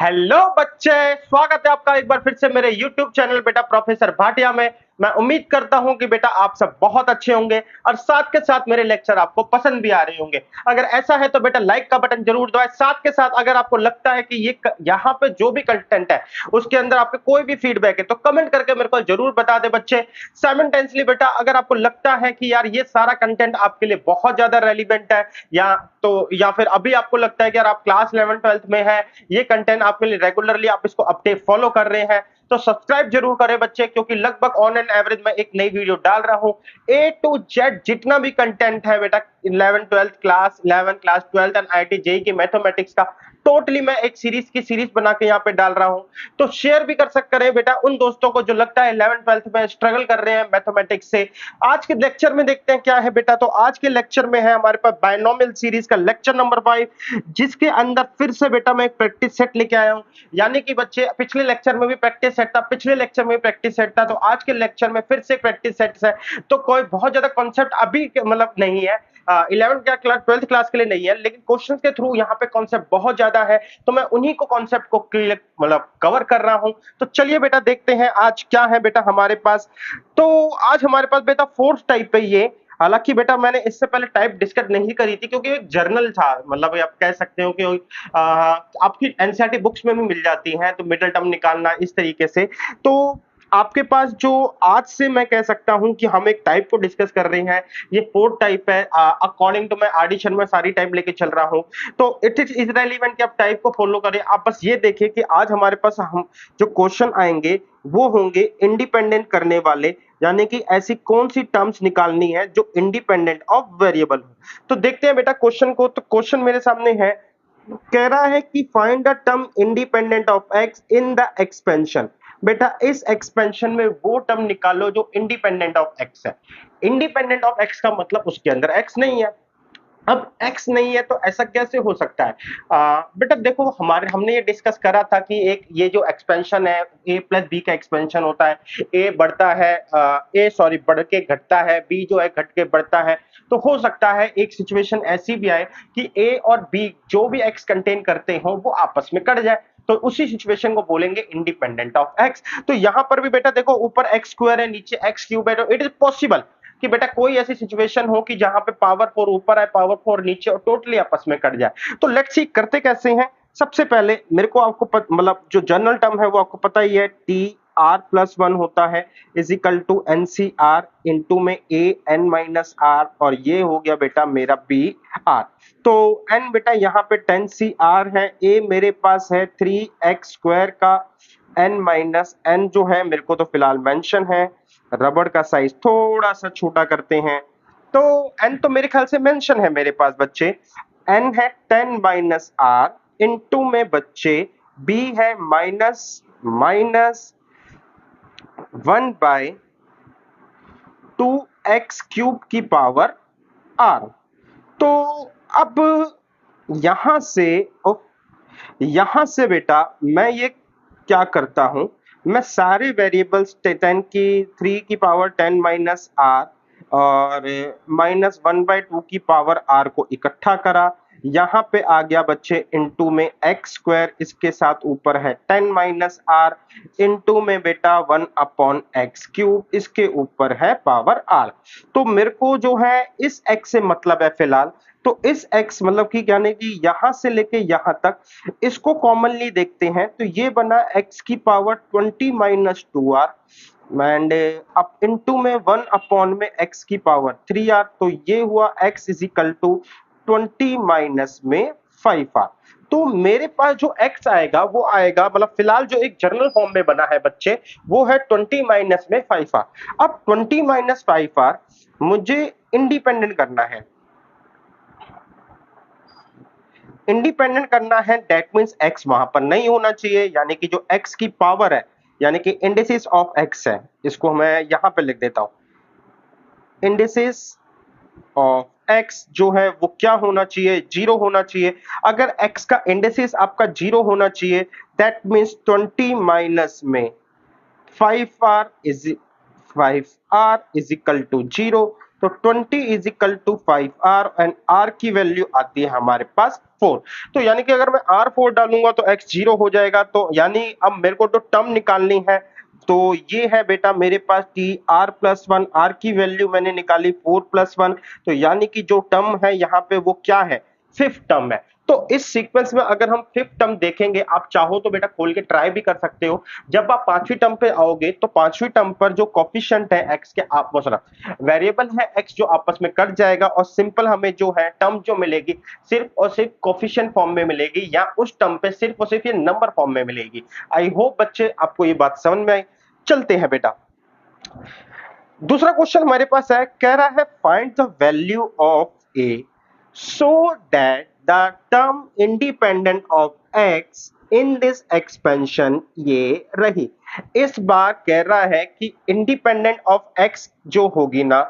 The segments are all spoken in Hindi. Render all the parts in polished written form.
हेलो बच्चे, स्वागत है आपका एक बार फिर से मेरे YouTube चैनल बेटा प्रोफेसर भाटिया में। मैं उम्मीद करता हूं कि बेटा आप सब बहुत अच्छे होंगे और साथ के साथ मेरे लेक्चर आपको पसंद भी आ रहे होंगे। अगर ऐसा है तो बेटा लाइक का बटन जरूर दबाएं। साथ के साथ अगर आपको लगता है कि यहाँ पे जो भी कंटेंट है उसके अंदर आपके कोई भी फीडबैक है तो कमेंट करके मेरे को जरूर बता दे बच्चे। साइमल्टेनियसली बेटा अगर आपको लगता है कि यार ये सारा कंटेंट आपके लिए बहुत ज्यादा रेलिवेंट है या फिर अभी आपको लगता है कि यार आप क्लास 11 12th में है, ये कंटेंट आपके लिए रेगुलरली आप इसको अपडेट फॉलो कर रहे हैं तो सब्सक्राइब जरूर करें बच्चे, क्योंकि लगभग ऑन एन एवरेज मैं एक नई वीडियो डाल रहा हूं। ए टू जेड जितना भी कंटेंट है बेटा 11 12th class 11 class 12th and IIT JEE की मैथमेटिक्स का टोटली मैं एक सीरीज बना के यहाँ पे डाल रहा हूँ। तो शेयर भी कर सकते हैं बेटा उन दोस्तों को जो लगता है 11 12th में स्ट्रगल कर रहे हैं मैथमेटिक्स से। आज के लेक्चर में देखते हैं क्या है बेटा। तो आज के लेक्चर में है हमारे पास बायनोमियल सीरीज का लेक्चर नंबर 5, जिसके अंदर फिर से बेटा मैं एक प्रैक्टिस सेट लेके आया हूं। यानी कि बच्चे पिछले लेक्चर में भी प्रैक्टिस सेट था, पिछले लेक्चर में भी प्रैक्टिस सेट था, तो आज के लेक्चर में फिर से प्रैक्टिस सेट है। तो कोई बहुत ज्यादा कॉन्सेप्ट अभी मतलब नहीं है, 11th क्लास 12th क्लास के लिए नहीं है, लेकिन क्वेश्चंस के थ्रू यहाँ पे कॉन्सेप्ट बहुत ज्यादा है, तो मैं उन्हीं को कॉन्सेप्ट को क्लियर मतलब कवर कर रहा हूं। तो चलिए बेटा देखते हैं आज क्या है बेटा हमारे पास। तो आज हमारे पास बेटा फोर्थ टाइप है ये। हालांकि बेटा मैंने इससे पहले टाइप डिस्कस नहीं करी थी क्योंकि एक जर्नल था, मतलब आप कह सकते हो कि आपकी एनसीईआरटी बुक्स में भी मिल जाती हैं, तो मिडिल टर्म निकालना इस तरीके से। तो आपके पास जो आज से मैं कह सकता हूं कि हम एक टाइप को डिस्कस कर रहे हैं, ये फोर्थ टाइप है। अकॉर्डिंग टू मैं एडिशन में सारी टाइप लेके चल रहा हूं, तो इट इज इररिलेवेंट कि आप टाइप को फॉलो करें। आप बस ये देखिए कि आज हमारे पास हम जो क्वेश्चन आएंगे वो होंगे इंडिपेंडेंट करने वाले, यानी कि ऐसी कौन सी टर्म्स निकालनी है जो इंडिपेंडेंट ऑफ वेरिएबल हो। तो देखते हैं बेटा क्वेश्चन को। तो क्वेश्चन मेरे सामने है, कह रहा है कि find the term independent of x in the expansion. बेटा इस एक्सपेंशन में वो टर्म निकालो जो इंडिपेंडेंट ऑफ एक्स है। इंडिपेंडेंट ऑफ एक्स का मतलब उसके अंदर एक्स नहीं है। अब x नहीं है तो ऐसा कैसे हो सकता है? बेटा देखो, हमारे हमने ये डिस्कस करा था कि एक ये जो एक्सपेंशन है a प्लस बी का एक्सपेंशन होता है। a बढ़ता है, बढ़ के घटता है, b जो है घट के बढ़ता है। तो हो सकता है एक सिचुएशन ऐसी भी आए कि a और b जो भी x कंटेन करते हो वो आपस में कट जाए, तो उसी सिचुएशन को बोलेंगे इंडिपेंडेंट ऑफ x। तो यहां पर भी बेटा देखो, ऊपर x स्क्वायर है, नीचे x क्यूब है, तो इट इज पॉसिबल कि बेटा कोई ऐसी सिचुएशन हो कि जहां पे पावर 4 ऊपर है, पावर 4 नीचे और टोटली आपस में कट जाए। तो लेट्स सी करते कैसे हैं। सबसे पहले मेरे को आपको मतलब जो जनरल टर्म है वो आपको पता ही है, टी आर प्लस 1 होता है is equal to N C R into में ए एन माइनस आर, और ये हो गया बेटा मेरा बी आर। तो एन बेटा यहाँ पे 10 सी आर है, ए मेरे पास है 3x स्क्वायर का, एन माइनस एन जो है मेरे को तो फिलहाल मेंशन है, रबड़ का साइज थोड़ा सा छोटा करते हैं। तो एन तो मेरे ख्याल से मेंशन है मेरे पास बच्चे, एन है 10 माइनस आर इंटू में बच्चे बी है माइनस माइनस 1/2x³ की पावर आर। तो अब यहां से बेटा मैं ये क्या करता हूं, मैं सारे वेरिएबल्स 10 की 3 की पावर 10 माइनस आर और -1/2 की पावर आर को इकट्ठा करा। यहाँ पे आ गया बच्चे इंटू में एक्स स्क्वायर, इसके साथ ऊपर है 10 माइनस आर इंटू में बेटा 1/x³, इसके ऊपर है पावर आर। तो मेरे को जो है इस एक्स से मतलब है फिलहाल, तो इस x मतलब कि यानी कि यहां से लेके यहां तक इसको कॉमनली देखते हैं, तो ये बना x की पावर 20 माइनस 2r एंड अब इनटू में 1 अपॉन में x की पावर 3r। तो ये हुआ x is equal to 20 minus में 5r। तो मेरे पास जो x आएगा वो आएगा, मतलब फिलहाल जो एक जर्नल फॉर्म में बना है बच्चे, वो है 20 माइनस में 5r। अब 20 माइनस 5r मुझे इंडिपेंडेंट करना है, इंडिपेंडेंट करना है, दैट मींस x वहां पर नहीं होना चाहिए, यानी कि जो x की पावर है, यानी कि इंडिसेस ऑफ x है, इसको मैं यहां पे लिख देता हूं। इंडिसेस ऑफ x जो है वो क्या होना चाहिए, जीरो होना चाहिए। अगर x का इंडिसेस आपका जीरो होना चाहिए, दैट मींस 20 माइनस में 5r is 5r is equal to 0। तो 20 is equal to 5r and r की वैल्यू आती है हमारे पास 4। तो यानी कि अगर मैं R4 डालूंगा तो x 0 हो जाएगा। तो यानी अब मेरे को तो टर्म निकालनी है। तो ये है बेटा मेरे पास t r+1, r की वैल्यू मैंने निकाली 4+1। तो यानी कि जो टर्म है यहाँ पे वो क्या है, फिफ्थ टर्म है। तो इस सीक्वेंस में अगर हम फिफ्थ टर्म देखेंगे, आप चाहो तो बेटा खोल के ट्राई भी कर सकते हो। जब आप पांचवी टर्म पे आओगे तो पांचवी टर्म पर जो कोफिशिएंट है x के, आप वेरिएबल है x जो आपस में कट जाएगा और सिंपल हमें जो है टर्म जो मिलेगी सिर्फ और सिर्फ कोफिशिएंट फॉर्म में मिलेगी, या उस टर्म पे सिर्फ और सिर्फ ये नंबर फॉर्म में मिलेगी। आई होप बच्चे आपको ये बात समझ में आई। चलते हैं बेटा, दूसरा क्वेश्चन हमारे पास है, कह रहा है find the value of A so that the term independent of x in this expansion ये रही। इस बार कह रहा है कि इंडिपेंडेंट ऑफ एक्स जो होगी ना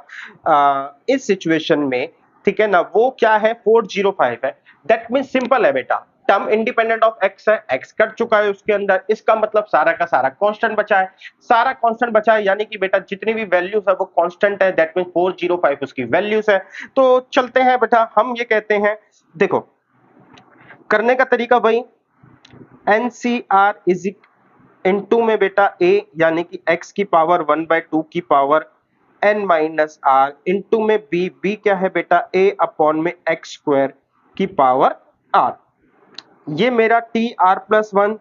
इस सिचुएशन में, ठीक है ना, वो क्या है 405 है। दैट मीन सिंपल है बेटा, टर्म इंडिपेंडेंट ऑफ एक्स है, एक्स कट चुका है उसके अंदर, इसका मतलब सारा का सारा कांस्टेंट बचा है। सारा कांस्टेंट बचा है यानी कि बेटा जितनी भी वैल्यूज है वो कांस्टेंट है। दैट मीन 405 उसकी वैल्यूज है। तो चलते हैं बेटा, हम ये कहते हैं, देखो करने का तरीका वही, NCR इज इनटू में बेटा a यानी कि x की पावर 1/2 की power n minus R, into में b क्या है बेटा a अपॉन में x स्क्वायर की पावर r। ये मेरा TR+1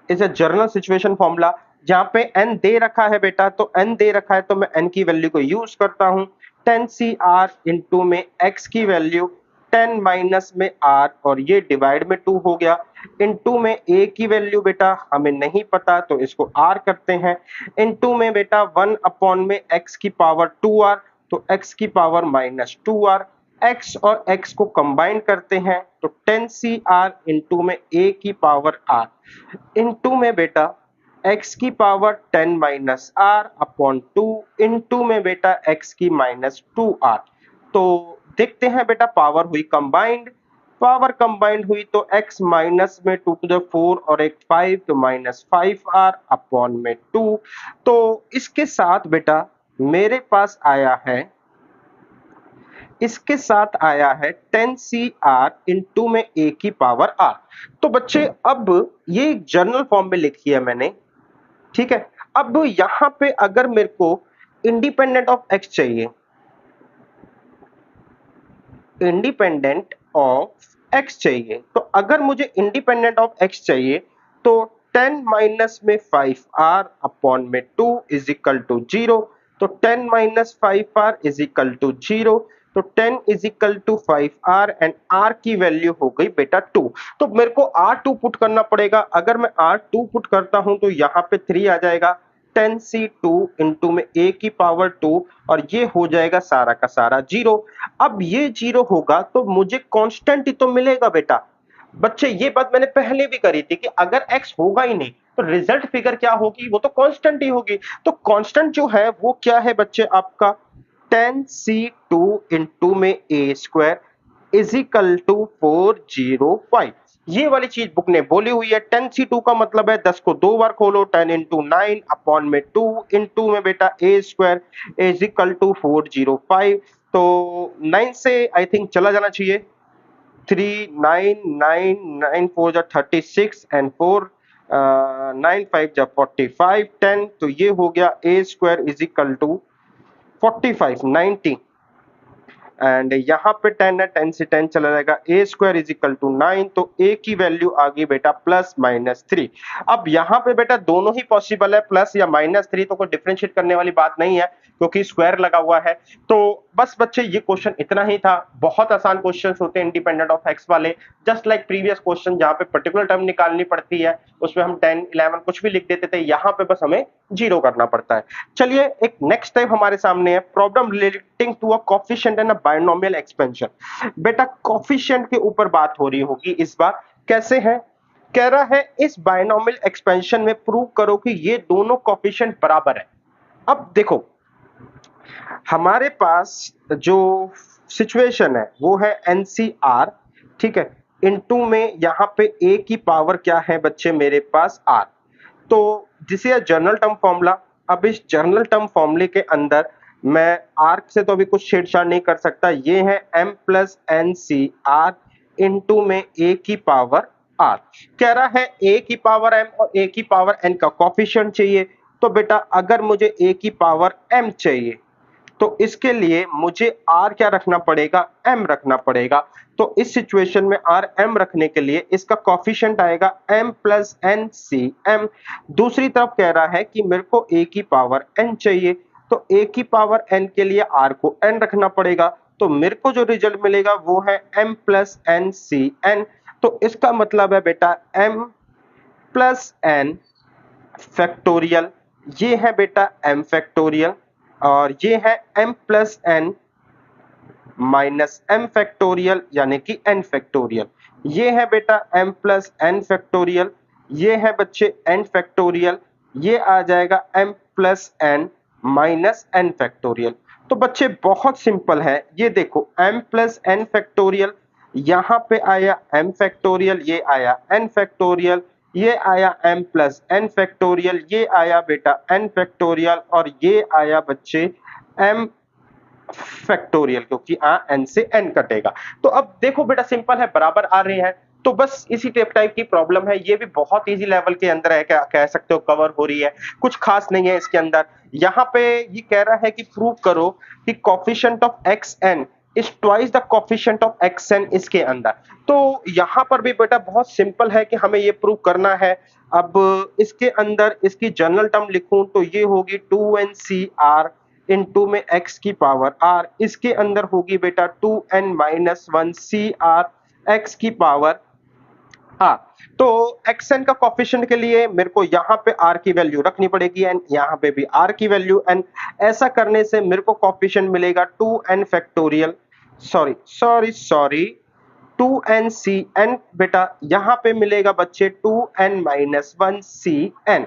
is a general situation formula. जहां पे n दे रखा है बेटा, तो n दे रखा है तो मैं n की वैल्यू को यूज करता हूं, 10CR इंटू में x की वैल्यू 10 माइनस में r, और ये डिवाइड में 2 हो गया, इंटू में a की वैल्यू बेटा हमें नहीं पता तो इसको r करते हैं, इंटू में बेटा 1 अपॉन में x की पावर 2r, तो x की पावर माइनस 2r, x और x को कंबाइन करते हैं तो 10CR इंटू में a की पावर r, इंटू में बेटा x की power 10 minus R upon 2, into में बेटा x की माइनस 2r। तो देखते हैं बेटा, पावर हुई कंबाइंड, पावर कंबाइंड हुई तो x माइनस में 2 टू द 4 और एक 5, तो माइनस 5r अपॉन में 2। तो इसके साथ बेटा मेरे पास आया है, इसके साथ आया है 10CR इंटू में a की पावर r। तो बच्चे अब ये जनरल फॉर्म में लिखी है मैंने, ठीक है। अब यहां पे अगर मेरे को इंडिपेंडेंट ऑफ x चाहिए, इंडिपेंडेंट ऑफ x चाहिए, तो अगर मुझे इंडिपेंडेंट ऑफ x चाहिए तो 10 माइनस में 5r अपॉन में 2 इज इक्वल टू 0। तो 10 minus 5r is equal to 0, तो 10 is equal to 5r and r की वैल्यू हो गई बेटा 2। तो मेरे को r2 पुट करना पड़ेगा। अगर मैं r2 पुट करता हूं तो यहां पे 3 आ जाएगा, 10C2 इंटू में a की पावर 2, और ये हो जाएगा सारा का सारा 0। अब ये 0 होगा तो मुझे कांस्टेंट ही तो मिलेगा बेटा। बच्चे ये बात मैंने पहले भी करी थी कि अगर x होगा ही नहीं तो रिजल्ट फिगर क्या होगी, वो तो कांस्टेंट ही होगी। तो कांस्टेंट जो है वो क्या है बच्चे आपका 10C2 इंटू में a square is equal to 405। ये वाली चीज बुक ने बोली हुई है। 10C2 का मतलब है 10 को 2 बार खोलो, 10 इंटू 9 अपॉन में 2 इंटू में बेटा a square is equal to 405। तो 9 से आई थिंक चला जाना चाहिए, 3 9 9 9 4 जा 36 एंड 4 9 5 जा 45 10, तो ये हो गया a square is equal to 45 90, and यहाँ पे 10 है, 10 से 10 चला जाएगा, a square is equal to 9, तो a की वैल्यू आ गई बेटा प्लस माइनस 3। अब यहाँ पे बेटा दोनों ही पॉसिबल है, प्लस या माइनस 3, तो कोई डिफरेंशिएट करने वाली बात नहीं है क्योंकि स्क्वायर लगा हुआ है। तो बस बच्चे ये क्वेश्चन इतना ही था। बहुत आसान क्वेश्चन होते हैं इंडिपेंडेंट ऑफ एक्स वाले, जस्ट लाइक प्रीवियस क्वेश्चन जहां पे पर्टिकुलर टर्म निकालनी पड़ती है, उसमें हम 10 11 कुछ भी लिख देते थे, यहाँ पे बस हमें 0 करना पड़ता है। चलिए एक नेक्स्ट टाइप हमारे सामने है, problem relating to a coefficient and a binomial expansion. बेटा कोफिशिएंट के ऊपर बात हो रही होगी इस बार। कैसे है, कह रहा है इस बायनोमियल एक्सपेंशन में प्रूव करो कि ये दोनों कोफिशिएंट बराबर है। अब देखो हमारे पास जो सिचुएशन है वो है NCR, ठीक है, इनटू में यहाँ पे a की पावर क्या है बच्चे मेरे पास r। तो this is general term formula. अब इस जनरल टर्म फॉर्मूले के अंदर मैं r से तो अभी कुछ छेड़छाड़ नहीं कर सकता, ये है m प्लस NCR इनटू में a की पावर r। कह रहा है a की पावर m और a की पावर n का कोफिशिएंट चाहिए। तो बेटा अगर मुझे a की पावर m चाहिए तो इसके लिए मुझे r क्या रखना पड़ेगा, m रखना पड़ेगा। तो इस सिचुएशन में r m रखने के लिए इसका कोफिशिएंट आएगा m plus n c m। दूसरी तरफ कह रहा है कि मेरे को a की पावर n चाहिए, तो a की पावर n के लिए r को n रखना पड़ेगा। तो मेरे को जो रिजल्ट मिलेगा वो है m plus n c n। तो इसका मतलब है बेटा m प्लस n फैक्टोरियल, ये है बेटा m फैक्टोरियल, और ये है m plus n minus m factorial यानी कि n फैक्टोरियल। ये है बेटा m प्लस n फैक्टोरियल, ये है बच्चे n फैक्टोरियल, ये आ जाएगा m plus n minus n factorial. तो बच्चे बहुत सिंपल है, ये देखो m प्लस n फैक्टोरियल, यहाँ पे आया m फैक्टोरियल, ये आया n फैक्टोरियल, ये आया m प्लस n फैक्टोरियल, ये आया बेटा n फैक्टोरियल, और ये आया बच्चे m फैक्टोरियल, क्योंकि n से n कटेगा। तो अब देखो बेटा सिंपल है, बराबर आ रहे हैं। तो बस इसी टाइप की प्रॉब्लम है, ये भी बहुत इजी लेवल के अंदर है, क्या कह सकते हो, कवर हो रही है, कुछ खास नहीं है इसके अंदर। यहाँ पे ये कह रहा है कि प्रूव करो कि coefficient of xn is twice the coefficient of xn इसके अंदर। तो यहाँ पर भी बेटा बहुत सिंपल है कि हमें ये प्रूव करना है। अब इसके अंदर इसकी जनरल टर्म लिखूं तो ये होगी 2ncr इनटू में x की पावर r, इसके अंदर होगी बेटा 2n माइनस 1 cr x की पावर r। तो xn का कोफिशिएंट के लिए मेरे को यहाँ पे r की वैल्यू रखनी पड़ेगी n, यहाँ पे भी r की वैल्यू n। ऐसा करने से मेरे को कोफिशिएंट मिलेगा 2n फैक्टोरियल, सॉरी 2ncn बेटा, यहाँ पे मिलेगा बच्चे 2n माइनस 1 cn।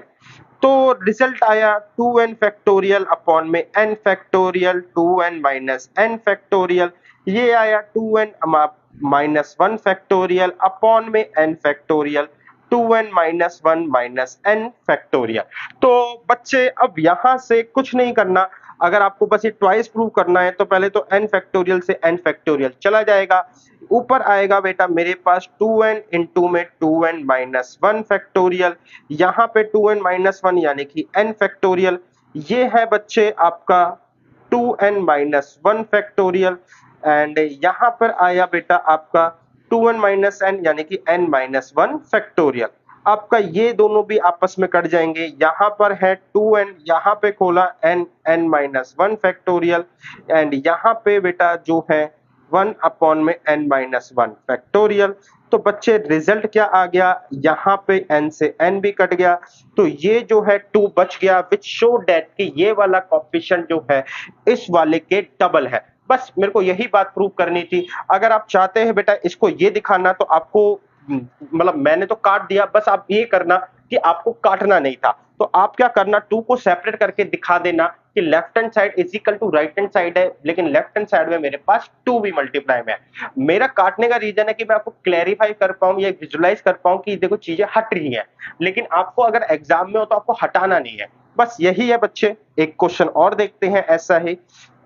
तो रिजल्ट आया 2n फैक्टोरियल अपॉन में n factorial 2n minus n factorial, ये आया 2n माइनस 1 फैक्टोरियल अपॉन में n factorial 2n minus 1 minus n factorial. तो बच्चे अब यहाँ से कुछ नहीं करना, अगर आपको बस ये ट्वाइस प्रूव करना है तो पहले तो n फैक्टोरियल से n फैक्टोरियल चला जाएगा, ऊपर आएगा बेटा मेरे पास 2n इंटू में 2n माइनस 1 फैक्टोरियल, यहाँ पे 2n माइनस 1 यानी कि n फैक्टोरियल, ये है बच्चे आपका 2n माइनस 1 फैक्टोरियल, एंड यहाँ पर आया बेटा आपका 2n माइनस n यानी कि n माइनस 1 फैक्टोरियल। आपका ये दोनों भी आपस में कट जाएंगे, यहाँ पर है 2n, यहाँ पे खोला n माइनस 1 फैक्टोरियल, एंड यहाँ पे बेटा जो है 1 अपॉन में n माइनस 1 फैक्टोरियल। तो बच्चे रिजल्ट क्या आ गया, यहाँ पे n से n भी कट गया, तो ये जो है 2 बच गया, विच शो दैट कि ये वाला कोफिशिएंट जो है इस वाले के डबल है। बस मेरे को यही बात प्रूव करनी थी। अगर आप चाहते हैं बेटा इसको ये दिखाना तो आपको मतलब मैंने तो काट दिया, बस आप ये करना कि आपको काटना नहीं था, तो आप क्या करना 2 को सेपरेट करके दिखा देना कि left hand side is equal to right hand side है, लेकिन लेफ्ट हैंड साइड में मेरे पास 2 भी मल्टीप्लाई में है। मेरा काटने का रीजन है कि मैं आपको क्लैरिफाई कर पाऊं या विजुलाइज कर पाऊं कि देखो चीजें हट रही हैं, लेकिन आपको अगर एग्जाम में हो तो आपको हटाना नहीं है, बस यही है बच्चे। एक क्वेश्चन और देखते हैं, ऐसा ही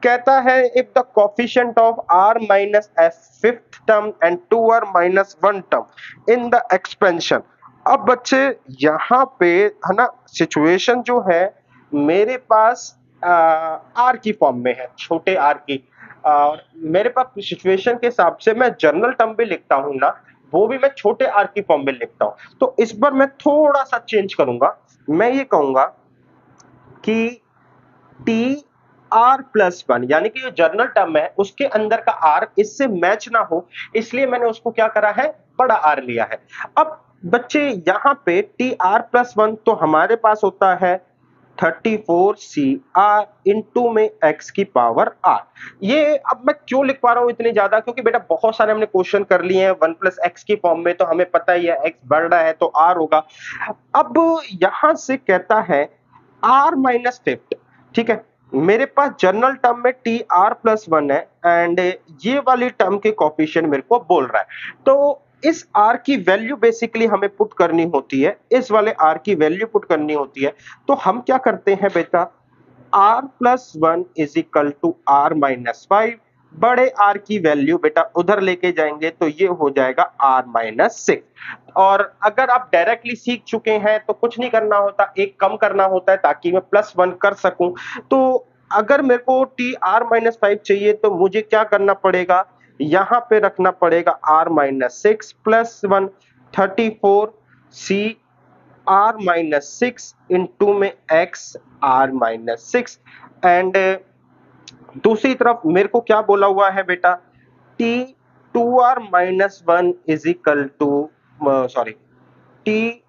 कहता है if the coefficient of r minus f fifth term and 2r minus 1 term in the expansion. अब बच्चे यहाँ पे है ना सिचुएशन जो है मेरे पास r की फॉर्म में है, छोटे r की, और मेरे पास सिचुएशन के हिसाब से मैं जनरल टर्म भी लिखता हूँ ना, वो भी मैं छोटे r की फॉर्म में लिखता हूँ। तो इस बार मैं थोड़ा सा चेंज करूंगा, मैं ये कहूंगा कि टी आर प्लस 1 यानी कि जो जनरल टर्म है उसके अंदर का आर इससे मैच ना हो, इसलिए मैंने उसको क्या करा है, बड़ा आर लिया है। अब बच्चे यहाँ पे टी आर प्लस 1 तो हमारे पास होता है 34 सी आर इंटू में एक्स की पावर आर। ये अब मैं क्यों लिख पा रहा हूँ इतनी ज्यादा, क्योंकि बेटा बहुत सारे हमने क्वेश्चन कर लिए हैं 1 प्लस एक्स की फॉर्म में, तो हमें पता ही है एक्स बढ़ रहा है तो आर होगा। अब यहां से कहता है आर माइनस फिफ्थ, ठीक है, मेरे पास जनरल टर्म में टी आर प्लस 1 है, एंड ये वाली टर्म के कोफिशिएंट मेरे को बोल रहा है। तो इस r की वैल्यू बेसिकली हमें पुट करनी होती है, इस वाले r की वैल्यू पुट करनी होती है। तो हम क्या करते हैं बेटा, r plus 1 is equal to r minus 5, बड़े आर की वैल्यू बेटा उधर लेके जाएंगे तो ये हो जाएगा आर माइनस सिक्स। और अगर आप डायरेक्टली सीख चुके हैं तो कुछ नहीं करना होता, एक कम करना होता है ताकि मैं +1 कर सकूं। तो अगर मेरे को टी आर माइनस फाइव चाहिए तो मुझे क्या करना पड़ेगा, यहाँ पे रखना पड़ेगा R minus six plus one, 34 C R minus six into में X R minus six. And दूसरी तरफ मेरे को क्या बोला हुआ है बेटा, T two R minus one is equal to, sorry, T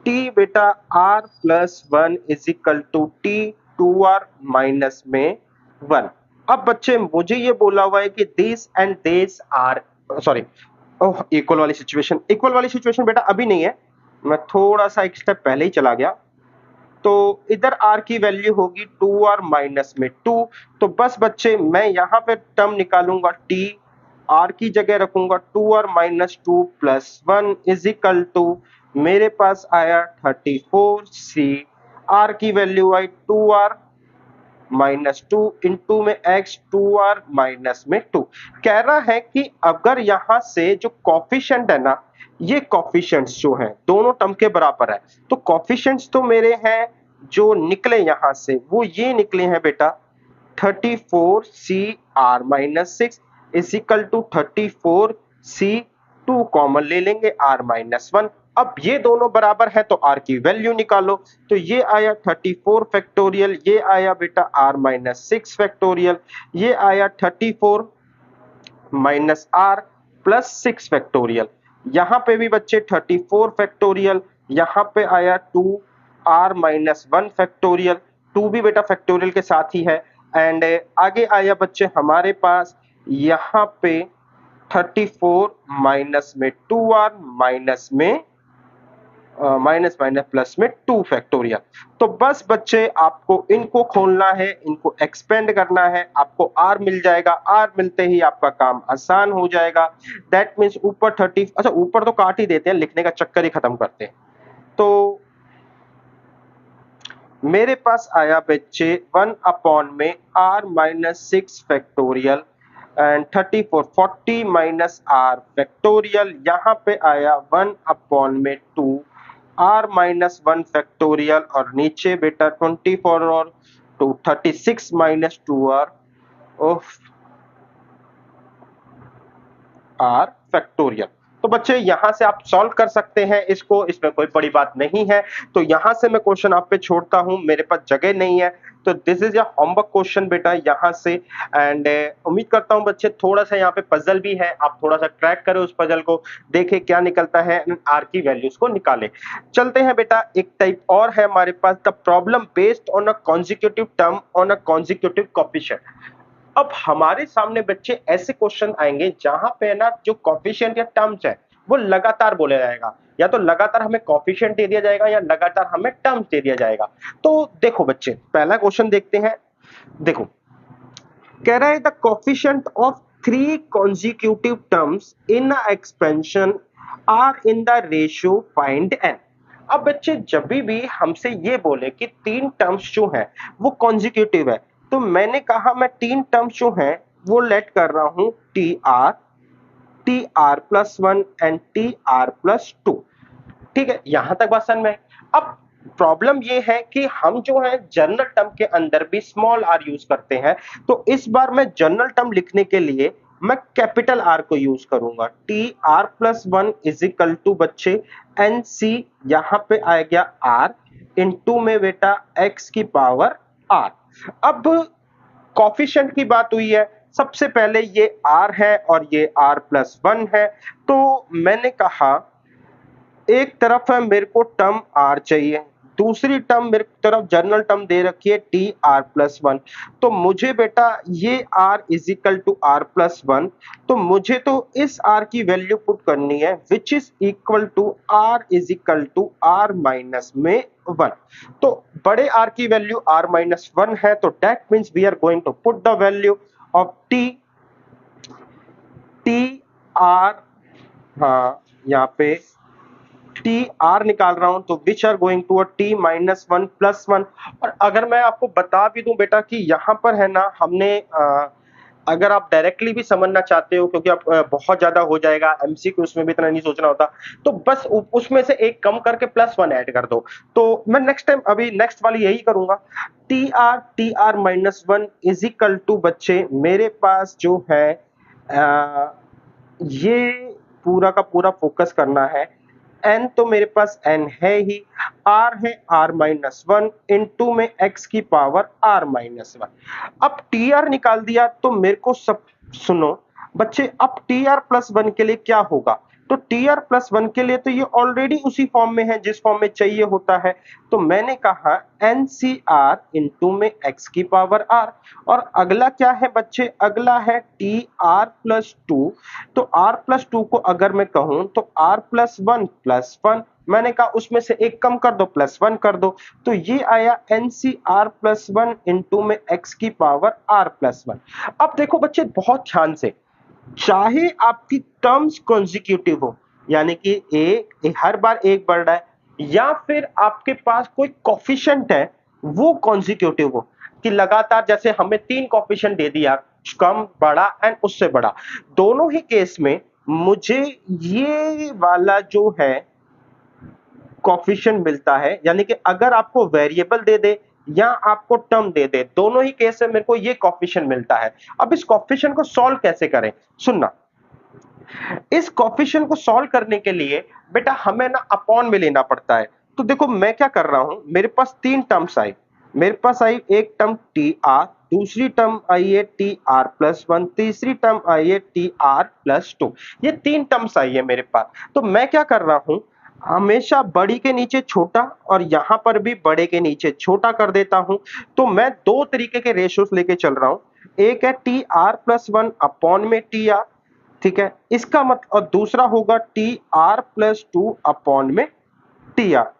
T बेटा R plus one is equal to T two R minus में वन। अब बच्चे मुझे ये बोला हुआ है कि this and this are, sorry, oh, equal वाली सिचुएशन बेटा अभी नहीं है, मैं थोड़ा सा एक स्टेप पहले ही चला गया। तो इधर r की वैल्यू होगी 2r माइनस में 2। तो बस बच्चे मैं यहाँ पे टर्म निकालूंगा, t r की जगह रखूंगा 2r minus two plus one is equal to, मेरे पास आया 34 c, r की वैल्यू आई 2r माइनस टू इंटू में x 2r माइनस में 2। कह रहा है कि अगर यहां से जो कॉफिशिएंट है ना, ये कॉफिशिएंट्स जो हैं दोनों टर्म के बराबर है, तो कॉफिशिएंट्स तो मेरे हैं जो निकले यहां से वो ये निकले हैं बेटा 34 C R minus six is equal to 34 C, two common ले लेंगे आर माइनस वन। अब ये दोनों बराबर है तो r की वैल्यू निकालो, तो ये आया 34 फैक्टोरियल, ये आया बेटा r माइनस सिक्स फैक्टोरियल, ये आया 34 minus R plus six factorial, यहाँ पे भी बच्चे 34 फैक्टोरियल, यहाँ पे आया 2r माइनस वन फैक्टोरियल, 2 भी बेटा फैक्टोरियल के साथ ही है। एंड आगे आया बच्चे हमारे पास यहाँ पे 34 माइनस में 2r माइनस में माइनस माइनस प्लस में 2 फैक्टोरियल। तो बस बच्चे आपको इनको खोलना है, इनको एक्सपेंड करना है, आपको r मिल जाएगा, r मिलते ही आपका काम आसान हो जाएगा। दैट मीन्स ऊपर 30, अच्छा ऊपर तो काट ही देते हैं, लिखने का चक्कर ही खत्म करते हैं। तो मेरे पास आया बच्चे 1 अपॉन में r minus six factorial and 34 40 minus r factorial, यहाँ पे आया 1 अपॉन में 2 r माइनस वन फैक्टोरियल, और नीचे बेटा 24 और 2 36 minus 2r of r factorial. तो बच्चे यहां से आप सॉल्व कर सकते हैं इसको, इसमें कोई बड़ी बात नहीं है। तो यहां से मैं क्वेश्चन आप पे छोड़ता हूं, मेरे पास जगह नहीं है, तो दिस इज या होमवर्क क्वेश्चन बेटा यहां से। एंड उम्मीद करता हूं बच्चे थोड़ा सा यहाँ पे पजल भी है, आप थोड़ा सा ट्रैक करें उस पजल को, देखें क्या निकलता है, आर की वैल्यूज को निकाले। चलते हैं बेटा, एक टाइप और है हमारे पास, the problem based on a consecutive term on a consecutive coefficient. अब हमारे सामने बच्चे ऐसे क्वेश्चन आएंगे जहां पे ना जो कॉफिशिएंट या टर्म्स है वो लगातार बोला जाएगा, या तो लगातार हमें कॉफिशिएंट दे दिया जाएगा या लगातार हमें टर्म्स दे दिया जाएगा। तो देखो बच्चे पहला क्वेश्चन देखते हैं। देखो कह रहा है the coefficient of three consecutive terms in expansion are in the ratio find N. अब बच्चे जब भी हमसे ये बोले कि तीन टर्म्स जो हैं वो कॉन्जिक्यूटिव है, तो मैंने कहा मैं तीन टर्म्स जो हैं वो लेट कर रहा हूं T R plus one and T R plus to. ठीक है, यहां तक बात समझ में। अब प्रॉब्लम ये है कि हम जो है जनरल टर्म के अंदर भी स्मॉल आर यूज करते हैं, तो इस बार मैं जनरल टर्म लिखने के लिए मैं कैपिटल आर को यूज करूंगा। T R plus one is equal to बच्चे एन सी, यहां पे आ गया आर इंटू में बेटा एक्स की पावर आर। अब कॉफिशिएंट की बात हुई है, सबसे पहले ये r है और ये r प्लस वन है, तो मैंने कहा एक तरफ है मेरे को टर्म r चाहिए, दूसरी टर्म मेरे तरफ जनरल टर्म दे रखी है टी आर प्लस वन। तो मुझे बेटा ये r is equal to R plus one, तो मुझे तो इस r की वैल्यू पुट करनी है which is equal to r is equal to r minus में वन। तो बड़े r की वैल्यू r माइनस वन है, तो that means we are going to put the value of T R, हाँ यहाँ पे टी आर निकाल रहा हूं तो which are going to a T minus one plus one. और अगर मैं आपको बता भी दूं बेटा कि यहाँ पर है ना हमने अगर आप डायरेक्टली भी समझना चाहते हो, क्योंकि आप बहुत ज्यादा हो जाएगा एमसीक्यू, उसमें भी इतना नहीं सोचना होता, तो बस उसमें से एक कम करके प्लस वन ऐड कर दो। तो मैं नेक्स्ट टाइम अभी नेक्स्ट वाली यही करूंगा। T R minus one is equal to बच्चे मेरे पास जो है ये पूरा का पूरा फोकस करना है। n तो मेरे पास n है ही, r है r माइनस वन इंटू में x की पावर r माइनस वन। अब tr निकाल दिया तो मेरे को सब सुनो बच्चे, अब tr प्लस वन के लिए क्या होगा? तो tr प्लस वन के लिए तो ये ऑलरेडी उसी फॉर्म में है जिस फॉर्म में चाहिए होता है। तो मैंने कहा ncr इंटू में x की पावर r। और अगला क्या है बच्चे? अगला है tr प्लस टू। तो r प्लस टू को अगर मैं कहूं तो r प्लस वन, मैंने कहा उसमें से एक कम कर दो, प्लस वन कर दो। तो ये आया NCR प्लस वन इंटू में x की पावर r प्लस वन। अब देखो बच्चे बहुत ध्यान से, चाहे आपकी टर्म्स कॉन्जिक्यूटिव हो, यानी कि हर बार एक बढ़ रहा है, या फिर आपके पास कोई कॉफिशिएंट है वो कॉन्जिक्यूटिव हो, कि लगातार जैसे हमें तीन कॉफिशिएंट दे दिया, कम, बड़ा एंड उससे बड़ा, दोनों ही केस में मुझे ये वाला जो है कॉफिशिएंट मिलता है। यानी कि अगर आपको वेरिएबल दे दे या आपको टर्म दे दे, दोनों ही केस में मेरे को ये कॉफिशिएंट मिलता है। अब इस कॉफिशिएंट को सॉल्व कैसे करें? सुनना, इस कॉफिशिएंट को सॉल्व करने के लिए बेटा हमें ना अपॉन में लेना पड़ता है। तो देखो मैं क्या कर रहा हूं, मेरे पास तीन टर्म्स आई। मेरे पास आई एक टर्म टी आर, दूसरी टर्म आई है टी आर प्लस वन, तीसरी टर्म आई है टी आर प्लस टू। ये तीन टर्म्स आई है मेरे पास। तो मैं क्या कर रहा हूं, हमेशा बड़ी के नीचे छोटा और यहां पर भी बड़े के नीचे छोटा कर देता हूं। तो मैं दो तरीके के रेशियोस लेके चल रहा हूं, एक है T R plus one upon में टी आर, ठीक है, इसका मतलब, और दूसरा होगा T R plus two upon में टी आर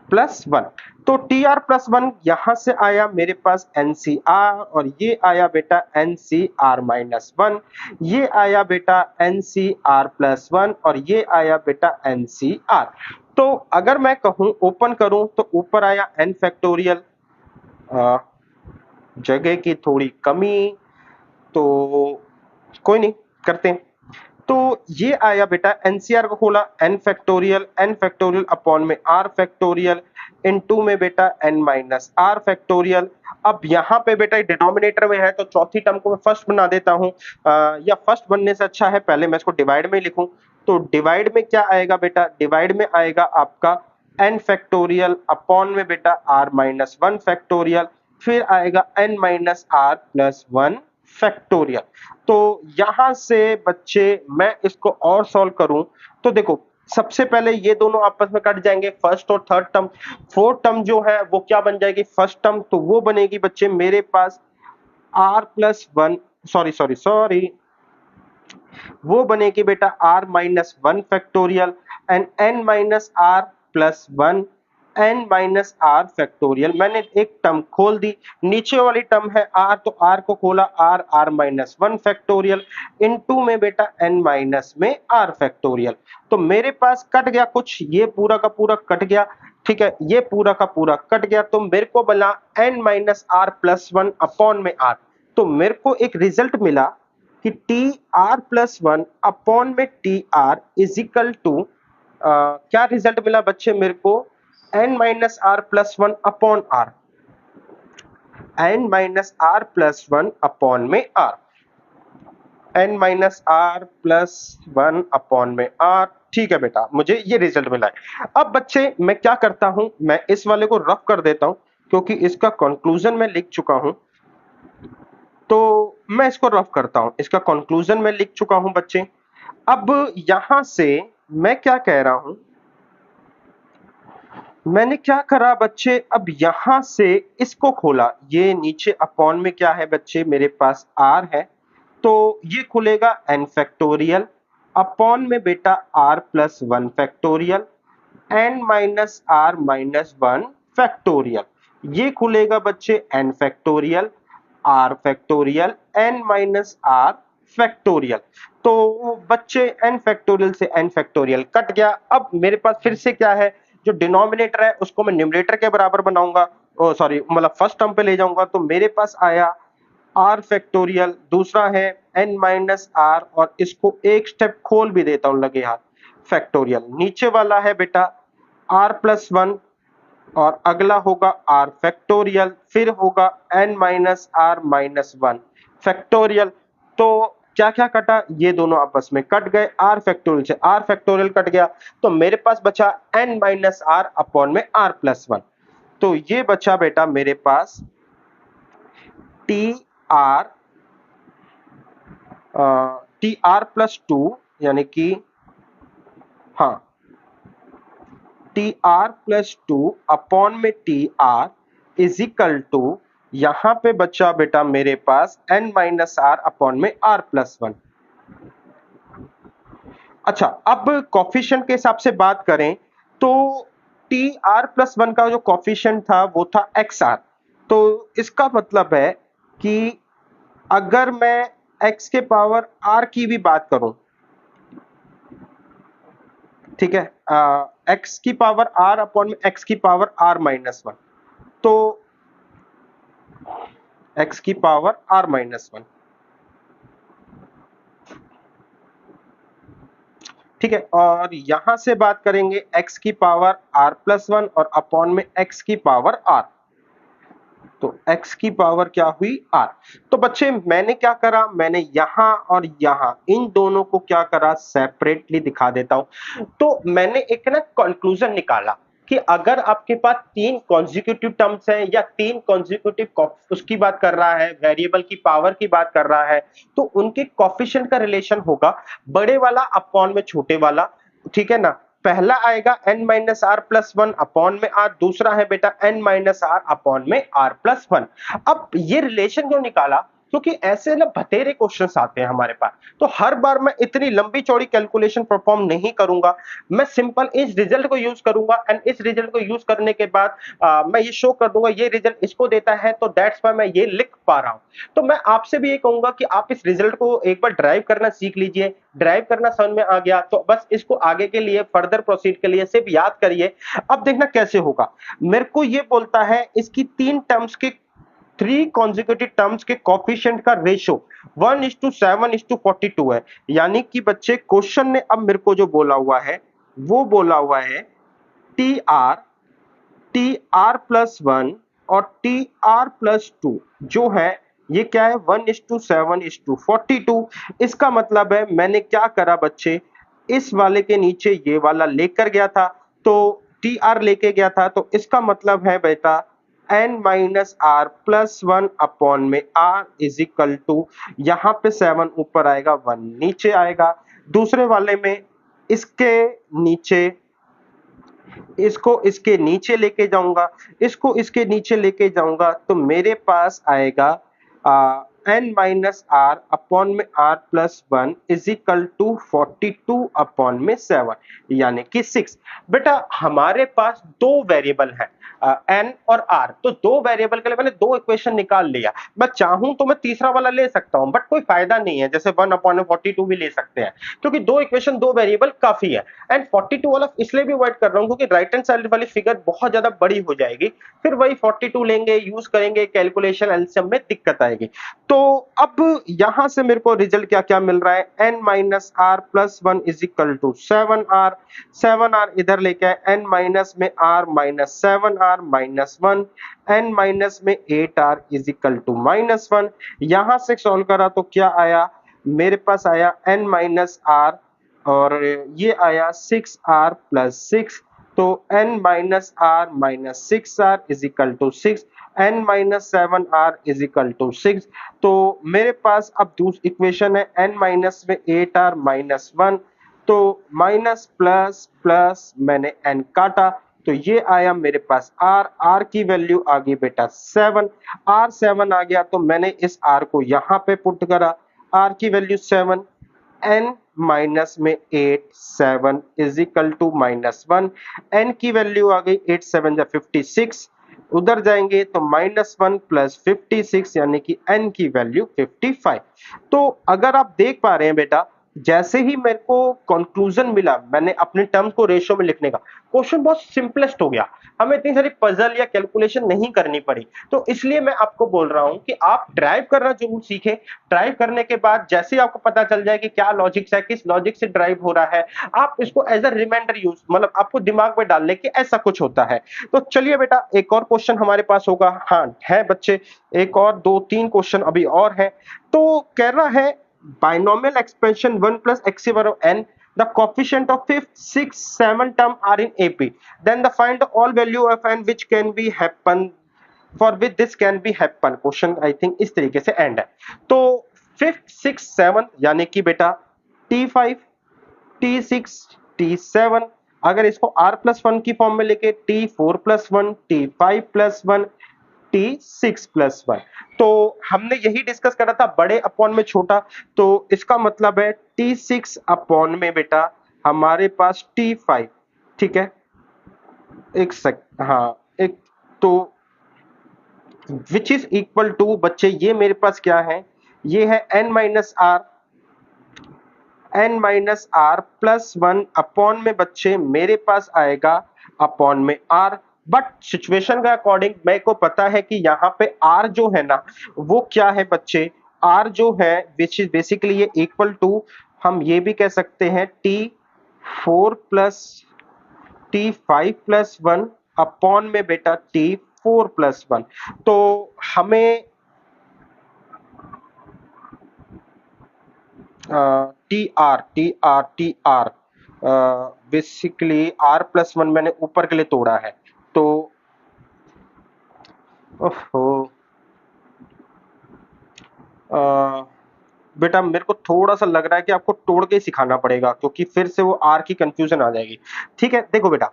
प्लस वन। तो टी आर प्लस वन यहां से आया मेरे पास एनसीआर, और ये आया बेटा एनसीआर माइनस वन, ये आया बेटा एनसीआर प्लस वन, और ये आया बेटा एनसीआर। तो अगर मैं कहूं ओपन करूं तो ऊपर आया एन फैक्टोरियल, जगह की थोड़ी कमी, तो कोई नहीं, करते हैं। तो ये आया बेटा, एनसीआर को खोला, एन फैक्टोरियल अपॉन में आर फैक्टोरियल इनटू में बेटा एन माइनस आर फैक्टोरियल। अब यहाँ पे बेटा डिनोमिनेटर में है तो चौथी टर्म को मैं फर्स्ट बना देता हूँ, या फर्स्ट बनने से अच्छा है पहले मैं इसको डिवाइड में लिखूं। तो डिवाइड में क्या आएगा बेटा? डिवाइड में आएगा आपका एन फैक्टोरियल अपॉन में बेटा आर माइनस वन फैक्टोरियल, फिर आएगा N minus R plus one factorial. तो यहां से बच्चे मैं इसको और सॉल्व करूं तो देखो, सबसे पहले ये दोनों आपस में कट जाएंगे, फर्स्ट और थर्ड टर्म। फोर्थ टर्म जो है वो क्या बन जाएगी? फर्स्ट टर्म, तो वो बनेगी बच्चे मेरे पास आर प्लस वन, सॉरी, वो बनेगी बेटा R minus one factorial and N minus R plus one N minus R factorial. मैंने एक टर्म खोल दी, नीचे वाली टर्म है आर, तो आर को खोला, R R minus one factorial into में बेटा एन माइनस में आर फैक्टोरियल। तो मेरे पास कट गया कुछ, ये पूरा का पूरा कट गया, ठीक है, ये पूरा का पूरा कट गया, तो मेरे को बना N minus R plus one upon में आर। तो मेरे को एक रिजल्ट मिला कि T R plus one upon में T R is equal to, क्या रिजल्ट मिला बच्चे मेरे को? N minus R plus one upon R, N minus R plus one upon में R, N minus R plus one upon में आर। ठीक है बेटा, मुझे ये रिजल्ट मिला है। अब बच्चे मैं क्या करता हूं, मैं इस वाले को रफ कर देता हूं क्योंकि इसका कंक्लूजन मैं लिख चुका हूं। तो मैं इसको रफ करता हूं, इसका कंक्लूजन मैं लिख चुका हूं बच्चे। अब यहां से मैं क्या कह रहा हूं, मैंने क्या करा बच्चे, अब यहां से इसको खोला, ये नीचे अपॉन में क्या है बच्चे मेरे पास आर है, तो ये खुलेगा एन फैक्टोरियल अपॉन में बेटा R plus one factorial N minus R minus one factorial. ये खुलेगा बच्चे N factorial R factorial N minus R factorial. तो बच्चे n फैक्टोरियल से n फैक्टोरियल कट गया। अब मेरे पास फिर से क्या है, जो डिनोमिनेटर है उसको मैं न्यूमरेटर के बराबर बनाऊंगा, सॉरी मतलब फर्स्ट टर्म पे ले जाऊंगा। तो मेरे पास आया r फैक्टोरियल, दूसरा है n माइनस r, और इसको एक स्टेप खोल भी देता हूं लगे हाथ, फैक्टोरियल। नीचे वाला है बेटा r प्लस 1, और अगला होगा r फैक्टोरियल, फिर होगा n minus r minus 1 factorial. तो क्या क्या कटा, ये दोनों आपस में कट गए, r फैक्टोरियल से r फैक्टोरियल कट गया, तो मेरे पास बचा n माइनस r अपॉन में r प्लस 1। तो ये बचा बेटा मेरे पास टी आर प्लस 2, यानी कि हाँ टी आर प्लस 2 अपॉन में T R is equal to, यहां पे बचा बेटा मेरे पास n माइनस आर अपॉन में r प्लस 1। अच्छा, अब कॉफिशिएंट के हिसाब से बात करें तो टी आर प्लस 1 का जो कॉफिशिएंट था वो था एक्स आर। तो इसका मतलब है कि अगर मैं x के पावर r की भी बात करूं, ठीक है, x की पावर r अपॉन में x की पावर r माइनस 1, तो x की पावर r माइनस 1, ठीक है। और यहां से बात करेंगे x की पावर r प्लस 1 और अपॉन में x की पावर r, तो x की पावर क्या हुई r। तो बच्चे मैंने क्या करा, मैंने यहां और यहां इन दोनों को क्या करा, सेपरेटली दिखा देता हूं। तो मैंने एक ना कंक्लूजन निकाला कि अगर आपके पास तीन कॉन्जिक्यूटिव टर्म्स हैं या तीन कॉन्जिक्यूटिव उसकी बात कर रहा है, वेरिएबल की पावर की बात कर रहा है, तो उनके कॉफिशिएंट का रिलेशन होगा बड़े वाला अपॉन में छोटे वाला, ठीक है ना। पहला आएगा n minus R plus 1 upon में r, दूसरा है बेटा n माइनस आर अपॉन में r प्लस 1। अब ये रिलेशन क्यों निकाला, क्योंकि ऐसे ना बतेरे क्वेश्चंस आते हैं हमारे पास, तो हर बार मैं इतनी लंबी चौड़ी कैलकुलेशन परफॉर्म नहीं करूंगा, मैं सिंपल इस रिजल्ट को यूज करूंगा एंड इस रिजल्ट को यूज करने के बाद मैं ये शो कर दूंगा ये रिजल्ट इसको देता है, तो दैट्स व्हाई मैं ये लिख पा रहा हूं। तो मैं आपसे भी ये कहूंगा कि आप इस रिजल्ट को एक बार ड्राइव करना सीख लीजिए। ड्राइव करना समझ में आ गया तो बस इसको आगे के लिए फर्दर प्रोसीड के लिए सिर्फ याद करिए। अब देखना कैसे होगा, मेरे को ये बोलता है इसकी तीन टर्म्स के, थ्री कॉन्जिक्यूटिव टर्म्स के कॉफिशिएंट का रेशो 1:7:42 है। यानी कि बच्चे क्वेश्चन ने अब मेरे को जो बोला हुआ है वो बोला हुआ है टी आर प्लस 1 और टी आर प्लस 2 जो है ये क्या है 1:7:42। इसका मतलब है मैंने क्या करा बच्चे, इस वाले के नीचे ये वाला लेकर गया था, तो टी आर लेके गया था, तो इसका मतलब है बेटा n minus R plus 1 upon में r इज इक्वल टू, यहां पे 7 ऊपर आएगा 1 नीचे आएगा। दूसरे वाले में इसके नीचे, इसको इसके नीचे लेके जाऊंगा, इसको इसके नीचे लेके जाऊंगा, तो मेरे पास आएगा n माइनस आर अपॉन में r plus 1 is equal to 42 upon में 7, यानी कि 6। बेटा हमारे पास दो वेरिएबल हैं n और r, तो दो वेरिएबल के लिए मैंने दो इक्वेशन निकाल लिया। मैं चाहूं तो मैं तीसरा वाला ले सकता हूं, बट कोई फायदा नहीं है, जैसे 1 अपॉन में 42 भी ले सकते हैं, क्योंकि दो इक्वेशन दो वेरिएबल काफी है। एंड 42 वाला इसलिए भी अवॉइड कर रहा हूं क्योंकि राइट हैंड साइड वाली फिगर बहुत ज्यादा बड़ी हो जाएगी, फिर वही 42 लेंगे यूज करेंगे कैलकुलेशन एलसीएम में दिक्कत आएगी। तो अब यहां से मेरे को रिजल्ट क्या क्या मिल रहा है, n minus R plus 1 is equal to 7r, 7r इधर लेके आए, n माइनस में r minus 7r minus 1, n minus में 8r is equal to minus 1। यहां से सॉल्व करा तो क्या आया, मेरे पास आया n माइनस r और ये आया 6r प्लस 6, तो n minus R minus 6r is equal to 6, n minus 7r is equal to 6। तो मेरे पास अब दूसरी इक्वेशन है n माइनस में 8r माइनस 1, तो माइनस प्लस प्लस मैंने n काटा, तो ये आया मेरे पास r की वैल्यू आ गई बेटा 7, r 7 आ गया, तो मैंने इस r को यहाँ पे पुट करा, r की वैल्यू 7, n माइनस में 8 7 is equal to minus 1, n की वैल्यू आ गई 8 7 56, उधर जाएंगे तो -1 प्लस 56 यानी कि n की वैल्यू 55। तो अगर आप देख पा रहे हैं बेटा, जैसे ही मेरे को कंक्लूजन मिला मैंने अपने टर्म को रेशियो में लिखने का, क्वेश्चन बहुत सिंपलेस्ट हो गया। हमें इतनी सारी पजल या कैलकुलेशन नहीं करनी पड़ी। तो इसलिए मैं आपको बोल रहा हूं कि आप ड्राइव करना जरूर सीखें। ड्राइव करने के बाद जैसे ही आपको पता चल जाए कि क्या लॉजिक्स है, किस लॉजिक से ड्राइव हो रहा है, आप इसको एज अ रिमाइंडर यूज, मतलब आपको दिमाग में डाल ले कि ऐसा कुछ होता है। तो चलिए बेटा, एक और क्वेश्चन हमारे पास होगा। हाँ है बच्चे, एक और 2-3 क्वेश्चन अभी और है। तो कह रहा है binomial expansion 1 plus x power of n, the coefficient of fifth, sixth, seventh term are in AP, then the find the all value of n which can be happen for which this can be happen। Question I think इस तरीके से एंड है। तो फिफ्थ, सिक्स, सेवंथ यानी कि बेटा T5, T6, T7, अगर इसको R+1 की फॉर्म में लेके T4+1, T5+1, T6+1। तो हमने यही डिस्कस करा था बड़े अपॉन में छोटा। तो इसका मतलब है T6 अपॉन में बेटा हमारे पास T5। ठीक है, एक सेक हाँ एक, तो विच इज इक्वल टू बच्चे, ये मेरे पास क्या है, ये है n-r प्लस 1 अपॉन में बच्चे मेरे पास आएगा अपॉन में r। बट सिचुएशन के अकॉर्डिंग मेरे को पता है कि यहाँ पे r जो है ना वो क्या है बच्चे, r जो है विच इज बेसिकली ये इक्वल टू, हम ये भी कह सकते हैं T4 प्लस T5+1 अपॉन में बेटा T4+1। तो हमें टी आर बेसिकली R+1 मैंने ऊपर के लिए तोड़ा है। तो ओहो बेटा मेरे को थोड़ा सा लग रहा है कि आपको तोड़ के सिखाना पड़ेगा, क्योंकि फिर से वो R की कंफ्यूजन आ जाएगी। ठीक है, देखो बेटा,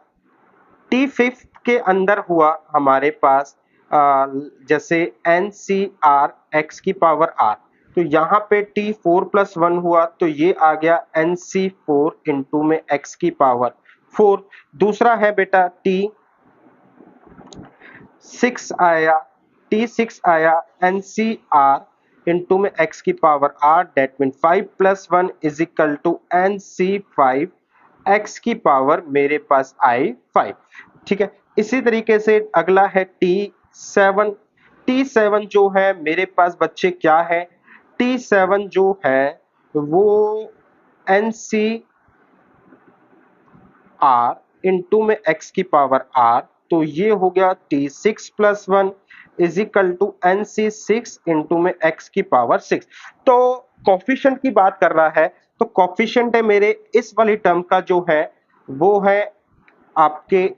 T5 के अंदर हुआ हमारे पास जैसे NCR x की पावर R, तो यहाँ पे T4+1 हुआ तो ये आ गया NC4 इंटू में x की पावर 4। दूसरा है बेटा T6 आया, T6 आया NCR इंटू में x की power R, that mean 5+1 is equal to NC5 x की पावर मेरे पास आई 5। ठीक है, इसी तरीके से अगला है T7। T7 जो है मेरे पास बच्चे क्या है, T7 जो है वो NCR इंटू में x की पावर R, तो ये हो गया T6+1 is equal to NC6 into में x की पावर 6। तो कोफिशिएंट की बात कर रहा है, तो कोफिशिएंट है मेरे इस वाली टर्म का जो है वो है आपके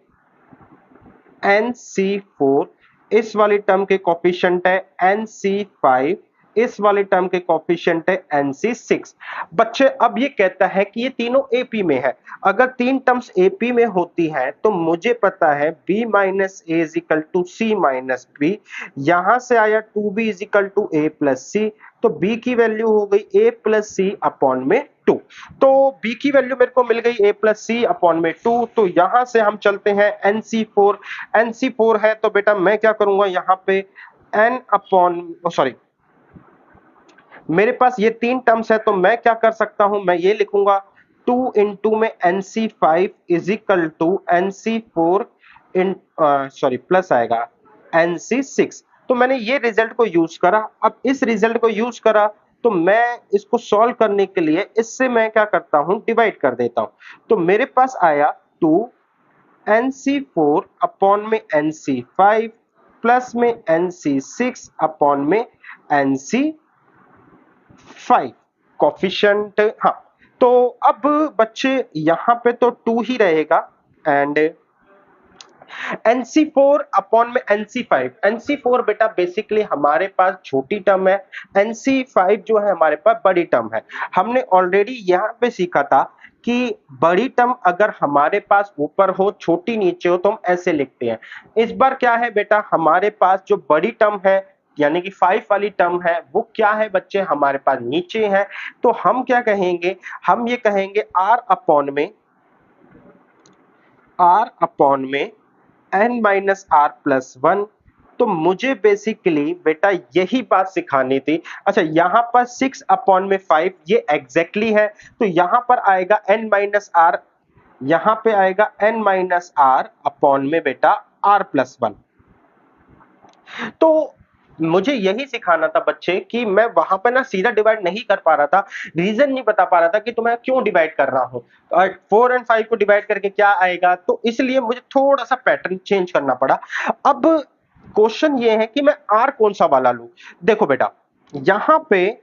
NC4, इस वाली टर्म के कोफिशिएंट है NC5, इस वाले टर्म के कोफिशिएंट है NC6। बच्चे अब ये कहता है कि ये तीनों AP में है। अगर तीन टर्म्स AP में होती हैं तो मुझे पता है B minus A is equal to C minus B, यहां से आया 2B is equal to A plus C, तो B की वैल्यू हो गई A प्लस C अपॉन में 2। तो B की वैल्यू मेरे को मिल गई A प्लस C अपॉन में 2। तो यहां से हम चलते हैं NC4। NC4 है तो बेटा मैं क्या करूंगा, यहाँ पे N अपॉन सॉरी, मेरे पास ये तीन टर्म्स है तो मैं क्या कर सकता हूं, मैं ये लिखूंगा 2 इंटू में NC5 is equal to NC4 in sorry plus आएगा NC6। तो मैंने ये रिजल्ट को यूज करा। अब इस रिजल्ट को यूज करा तो मैं इसको सॉल्व करने के लिए इससे मैं क्या करता हूं, डिवाइड कर देता हूं। तो मेरे पास आया 2 NC4 अपॉन में NC5 प्लस में NC6 अपॉन में NC5 कोफिशिएंट। हाँ, तो अब बच्चे यहाँ पे तो 2 ही रहेगा एंड NC4 अपॉन में NC5। NC4 बेटा बेसिकली हमारे पास छोटी टर्म है, NC5 जो है हमारे पास बड़ी टर्म है। हमने ऑलरेडी यहाँ पे सीखा था कि बड़ी टर्म अगर हमारे पास ऊपर हो छोटी नीचे हो तो हम ऐसे लिखते हैं। इस बार क्या है बेटा, हमारे पास जो बड़ी टर्म है यानी कि 5 वाली टर्म है वो क्या है बच्चे, हमारे पास नीचे है। तो हम क्या कहेंगे, हम ये कहेंगे R अपॉन में n minus R plus one. तो मुझे बेसिकली बेटा यही बात सिखानी थी। अच्छा, यहां पर 6/5 ये एग्जैक्टली है, तो यहां पर आएगा n माइनस आर, यहां पे आएगा n माइनस आर अपॉन में बेटा r प्लस वन। तो मुझे यही सिखाना था बच्चे कि मैं वहां पर ना सीधा डिवाइड नहीं कर पा रहा था, रीजन नहीं बता पा रहा था कि तो मैं क्यों डिवाइड कर रहा हूं, और 4 और 5 को डिवाइड करके क्या आएगा, तो इसलिए मुझे थोड़ा सा पैटर्न चेंज करना पड़ा। अब क्वेश्चन ये है कि मैं आर कौन सा वाला लूं। देखो बेटा, यहां पे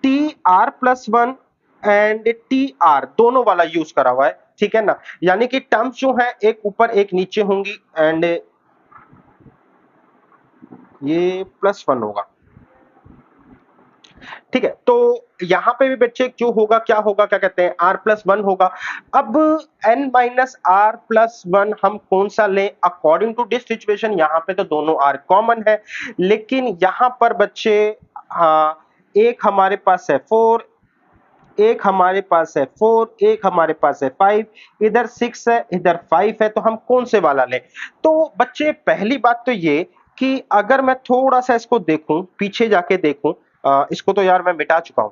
T R plus one and T R दोनों वाला यूज करा हुआ है, ठीक है ना, यानी कि टर्म्स जो है एक ऊपर एक नीचे होंगी, एंड ये प्लस वन होगा, ठीक है। तो यहां पे भी बच्चे जो होगा क्या होगा, क्या कहते हैं, आर प्लस वन होगा। अब N minus R plus one हम कौन सा लें अकॉर्डिंग टू दिस सिचुएशन, यहां पे तो दोनों आर कॉमन है, लेकिन यहां पर बच्चे एक हमारे पास है फोर, एक हमारे पास है फोर, एक हमारे पास है फाइव, इधर सिक्स है इधर फाइव है, तो हम कौन से वाला लें। तो बच्चे पहली बात तो ये कि अगर मैं थोड़ा सा इसको देखूं, पीछे जाके देखूं, इसको तो यार मैं मिटा चुका हूं,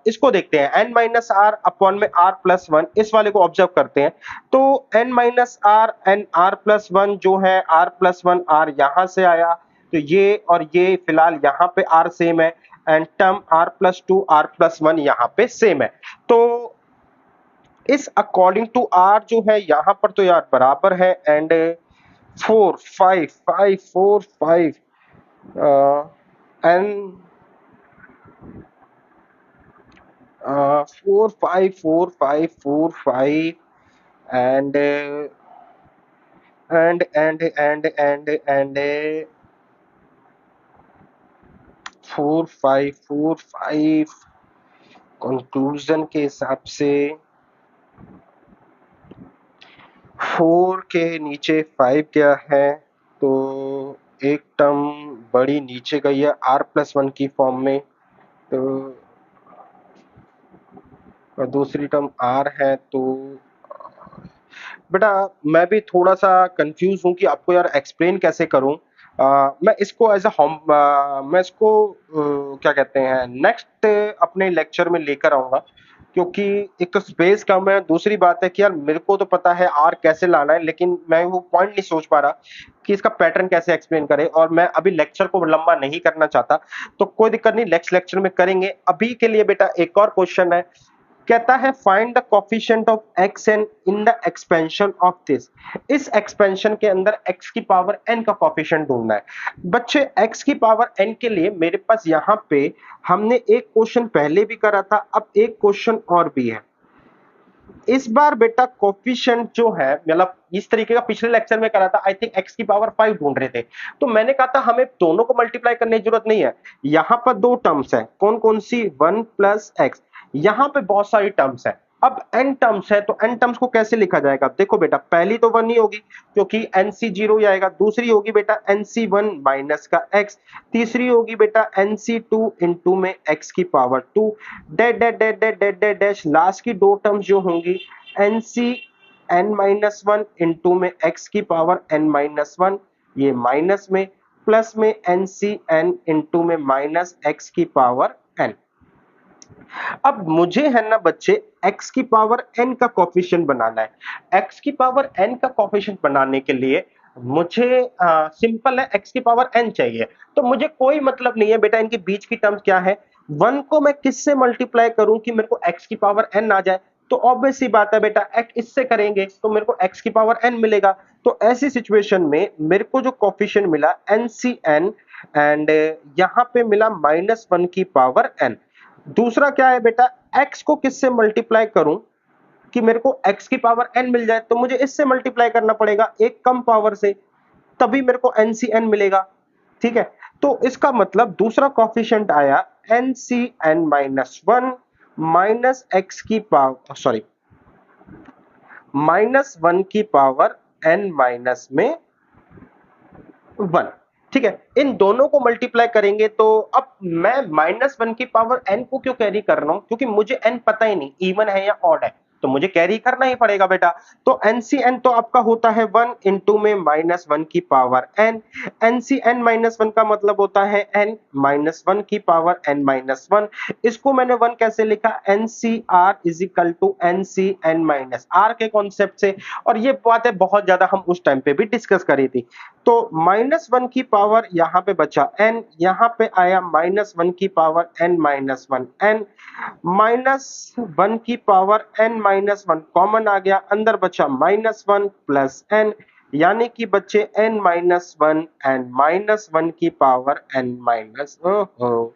इसको देखते हैं एन माइनस आर अपॉन में आर प्लस वन, इस वाले को ऑब्जर्व करते हैं। तो N minus R N R plus one जो है, आर प्लस वन आर यहां से आया, तो ये और ये फिलहाल यहाँ पे आर सेम है, and term R plus two R plus one यहाँ पे सेम है। तो इस अकॉर्डिंग टू आर जो है यहाँ पर तो यार बराबर है, and four five five four five and four five four five four five and and four five conclusion के हिसाब से फोर के नीचे फाइव गया है, तो एक टर्म बड़ी नीचे गई है आर प्लस वन की फॉर्म में, तो और दूसरी टर्म आर है। तो बेटा मैं भी थोड़ा सा कंफ्यूज हूँ कि आपको यार एक्सप्लेन कैसे करूँ। मैं इसको एज अ होम, मैं इसको क्या कहते हैं, नेक्स्ट अपने लेक्चर में लेकर आऊंगा, क्योंकि एक तो स्पेस कम है, दूसरी बात है कि यार मेरे को तो पता है आर कैसे लाना है, लेकिन मैं वो पॉइंट नहीं सोच पा रहा कि इसका पैटर्न कैसे एक्सप्लेन करें, और मैं अभी लेक्चर को लंबा नहीं करना चाहता। तो कोई दिक्कत नहीं, नेक्स्ट लेक्चर में करेंगे। अभी के लिए बेटा एक और क्वेश्चन है, कहता है find the coefficient of x n in the expansion of this. इस एक्सपेंशन के अंदर x की पावर n का कोफिशिएंट ढूंढना है। बच्चे x की पावर n के लिए मेरे पास यहाँ पे हमने एक क्वेश्चन पहले भी करा था, अब एक क्वेश्चन और भी है। इस बार बेटा कोफिशिएंट जो है, मतलब इस तरीके का पिछले लेक्चर में करा था, आई थिंक x की पावर 5 ढूंढ रहे थे, तो मैंने कहा था हमें दोनों को मल्टीप्लाई करने की जरूरत नहीं है। यहां पर दो टर्म्स है, कौन कौन सी, 1 प्लस एक्स, यहां पे बहुत सारी टर्म्स है। अब n टर्म्स है, तो n टर्म्स को कैसे लिखा जाएगा, देखो बेटा पहली तो 1 ही होगी क्योंकि nc 0 ही आएगा, दूसरी होगी बेटा nc1 माइनस का x, तीसरी होगी बेटा nc2 इंटू में x की power 2, dash dash dash dash dash dash dash, last की दो टर्म्स जो होंगी nc n minus one into में x की पावर n माइनस वन, ये माइनस में, प्लस में nc n इंटू में माइनस x की पावर n। अब मुझे है ना बच्चे x की पावर n का कोफिशिएंट बनाना है। x की पावर n का कोफिशिएंट बनाने के लिए मुझे सिंपल है, x की पावर n चाहिए, तो मुझे कोई मतलब नहीं है बेटा इनके बीच की टर्म क्या है, 1 को मैं किससे मल्टीप्लाई करूं कि मेरे को x की पावर n आ जाए, तो ऑब्वियस सी बात है बेटा x इससे करेंगे तो मेरे को x की पावर n मिलेगा। तो ऐसी सिचुएशन में मेरे को जो कोफिशिएंट मिला ncn, एंड यहां पे मिला -1 की पावर n। दूसरा क्या है बेटा, x को किससे मल्टीप्लाई करूं कि मेरे को x की पावर n मिल जाए, तो मुझे इससे मल्टीप्लाई करना पड़ेगा एक कम पावर से, तभी मेरे को ncn मिलेगा, ठीक है। तो इसका मतलब दूसरा कोफिशिएंट आया ncn minus one minus x की पावर, सॉरी, -1 की पावर n माइनस में 1, ठीक है। इन दोनों को मल्टीप्लाई करेंगे, तो अब मैं -1 की पावर n को क्यों कैरी कर रहा हूं, क्योंकि मुझे n पता ही नहीं इवन है या ऑड है, तो मुझे कैरी करना ही पड़ेगा बेटा। तो NCN तो आपका होता है 1 इंटू में -1 की पावर n। NCN-1 का मतलब होता है n-1 की पावर n-1। इसको मैंने 1 कैसे लिखा, NCR is equal to NCN-R के कॉन्सेप्ट से। और ये बातें बहुत ज्यादा हम उस टाइम पे भी डिस्कस करी थी। तो -1 की पावर यहाँ पे बचा n, यहाँ पे आया -1 की पावर n-1, n -1 की पावर n-1 कॉमन आ गया, अंदर बचा -1 प्लस n, यानी कि बच्चे n-1 एंड -1 की पावर n-,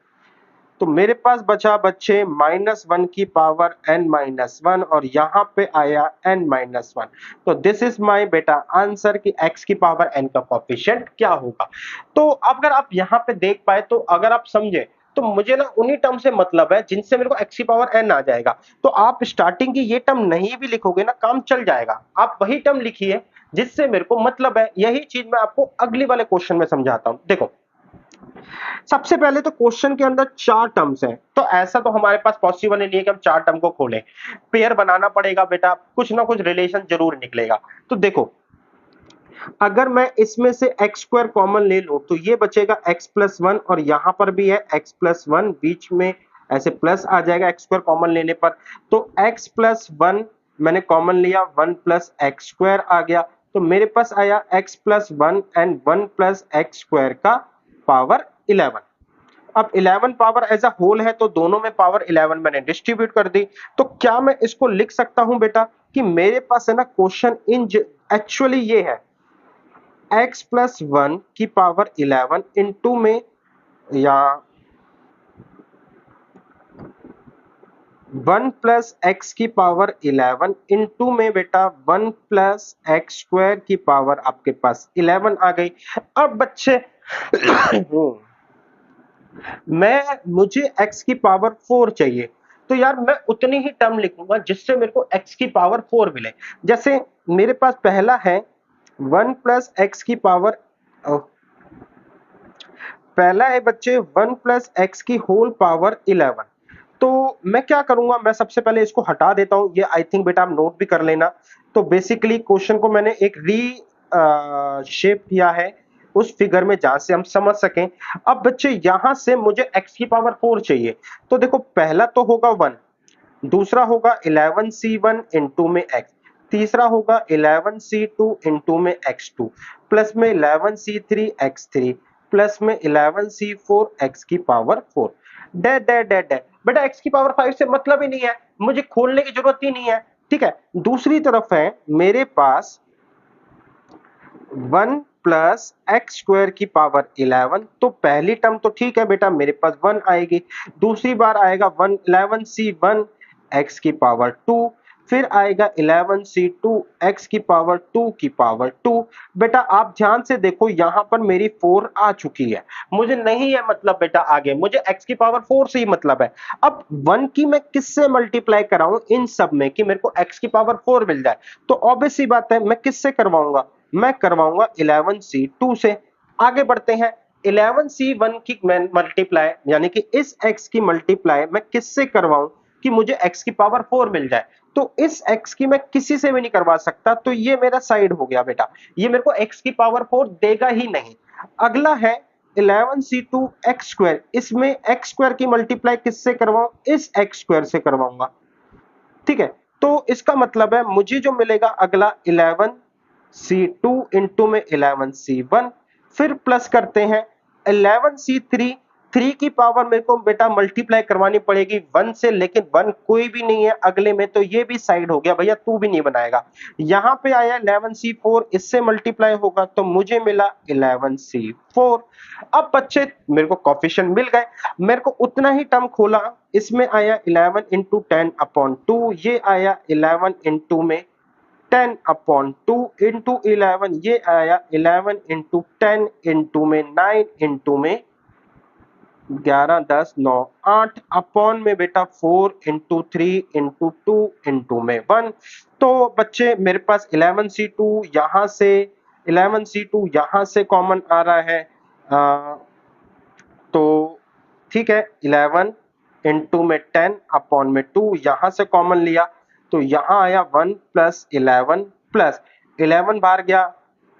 तो मेरे पास बचा बच्चे -1 की पावर n-1 और यहाँ पे आया n-1। तो दिस इज माय बेटा आंसर कि x की पावर n का कोएफिशिएंट क्या होगा। तो अगर आप यहाँ पे देख पाए, तो अगर आप समझे, तो मुझे ना उन्हीं टर्म से मतलब है जिनसे मेरे को x की पावर n आ जाएगा। तो आप स्टार्टिंग की ये टर्म नहीं भी लिखोगे ना, काम चल जाएगा। आप वही टर्म लिखिए जिससे मेरे को मतलब है। यही चीज मैं आपको अगली वाले क्वेश्चन में समझाता हूं। देखो, सबसे पहले तो क्वेश्चन के अंदर 4 टर्म्स हैं, तो ऐसा तो हमारे पास पॉसिबल ही नहीं है कि हम 4 टर्म को खोलें। पेयर बनाना पड़ेगा बेटा, कुछ ना कुछ रिलेशन जरूर निकलेगा। तो देखो, अगर मैं इसमें से एक्स स्क्वायर कॉमन ले लूं तो ये बचेगा x प्लस 1 और यहां पर भी है x प्लस 1, बीच में ऐसे प्लस आ जाएगा एक्स स्क्वायर कॉमन लेने पर। तो x प्लस 1 मैंने कॉमन लिया, 1 प्लस एक्स स्क्वायर आ गया। तो मेरे पास आया x plus 1 and 1 plus x square का पावर 11। अब 11 पावर एज अ होल है, तो दोनों में पावर 11 मैंने डिस्ट्रीब्यूट कर दी। तो क्या मैं इसको लिख सकता हूं बेटा कि मेरे पास है ना क्वेश्चन इन एक्चुअली ये है x प्लस 1 की पावर 11 इंटू में, या 1 प्लस एक्स की पावर 11 इंटू में बेटा 1 प्लस एक्स स्क्वायर की पावर आपके पास 11 आ गई। अब बच्चे मुझे x की पावर 4 चाहिए, तो यार मैं उतनी ही टर्म लिखूंगा जिससे मेरे को x की पावर 4 मिले। जैसे मेरे पास पहला है 1 प्लस एक्स की पावर, पहला है बच्चे 1 प्लस एक्स की होल पावर 11। तो मैं क्या करूंगा, मैं सबसे पहले इसको हटा देता हूं। ये आई थिंक बेटा आप नोट भी कर लेना। तो बेसिकली क्वेश्चन को मैंने एक री शेप किया है उस फिगर में जहां से हम समझ सकें। अब बच्चे यहां से मुझे x की पावर 4 चाहिए। तो देखो, पहला तो होगा 1, दूसरा होगा 11c1 इंटू में x, तीसरा होगा 11c2 इंटू में x2, प्लस में 11c3 x3, प्लस में 11c4 x की power 4। Dead dead dead dead बेटा, x की पावर 5 से मतलब ही नहीं है, मुझे खोलने की जरूरत ही नहीं है। ठीक है, दूसरी तरफ है मेरे पास 1 प्लस एक्स स्क्वायर की पावर 11। तो पहली टर्म तो ठीक है बेटा, मेरे पास 1 आएगी। दूसरी बार आएगा 11c1 एक्स की पावर 2, फिर आएगा 11c2 एक्स की पावर 2 की पावर 2। बेटा आप ध्यान से देखो, यहां पर मेरी 4 आ चुकी है, मुझे नहीं है मतलब बेटा आगे, मुझे x की पावर 4 से ही मतलब है। अब 1 की मैं किससे मल्टीप्लाई कराऊं इन सब में कि मेरे को x की पावर 4 मिल जाए। तो ऑब्वियस सी बात है, मैं किससे करवाऊंगा, मैं करवाऊंगा 11c2 से। आगे बढ़ते हैं, 11c1 की मल्टीप्लाई यानी कि इस x की मल्टीप्लाई मैं किससे करवाऊं कि मुझे x की पावर 4 मिल जाए। तो इस x की मैं किसी से भी नहीं करवा सकता, तो ये मेरा साइड हो गया बेटा, ये मेरे को x की पावर 4 देगा ही नहीं। अगला है 11c2 एक्स स्क्वायर, इसमें एक्स स्क्वायर की मल्टीप्लाई किससे करवाऊं, इस एक्स स्क्वायर से करवाऊंगा। ठीक है, तो इसका मतलब है मुझे जो मिलेगा अगला 11c2 इंटू में 11c1, फिर प्लस करते हैं 11c3, 3 की पावर मेरे को बेटा मल्टीप्लाई करवानी पड़ेगी 1 से, लेकिन 1 कोई भी नहीं है अगले में, तो ये भी साइड हो गया भैया, तू भी नहीं बनाएगा। यहां पे आया 11c4, इससे मल्टीप्लाई होगा तो मुझे मिला 11c4। अब बच्चे मेरे को कोफिशिएंट मिल गए, मेरे को उतना ही टर्म खोला, इसमें आया 11 इंटू 10/2, ये आया 11 इंटू में 10/2 इंटू 11, ये आया 11 इंटू 10 इंटू में 9 इंटू में 11 10 9 8 अपॉन में बेटा 4 इंटू 3 इंटू 2 इंटू में 1। तो बच्चे मेरे पास 11c2 यहां से, 11c2 यहां से कॉमन आ रहा है। तो ठीक है, 11 इंटू में 10 अपॉन में 2 यहां से कॉमन लिया, तो यहाँ आया 1 प्लस 11 प्लस 11 बाहर गया,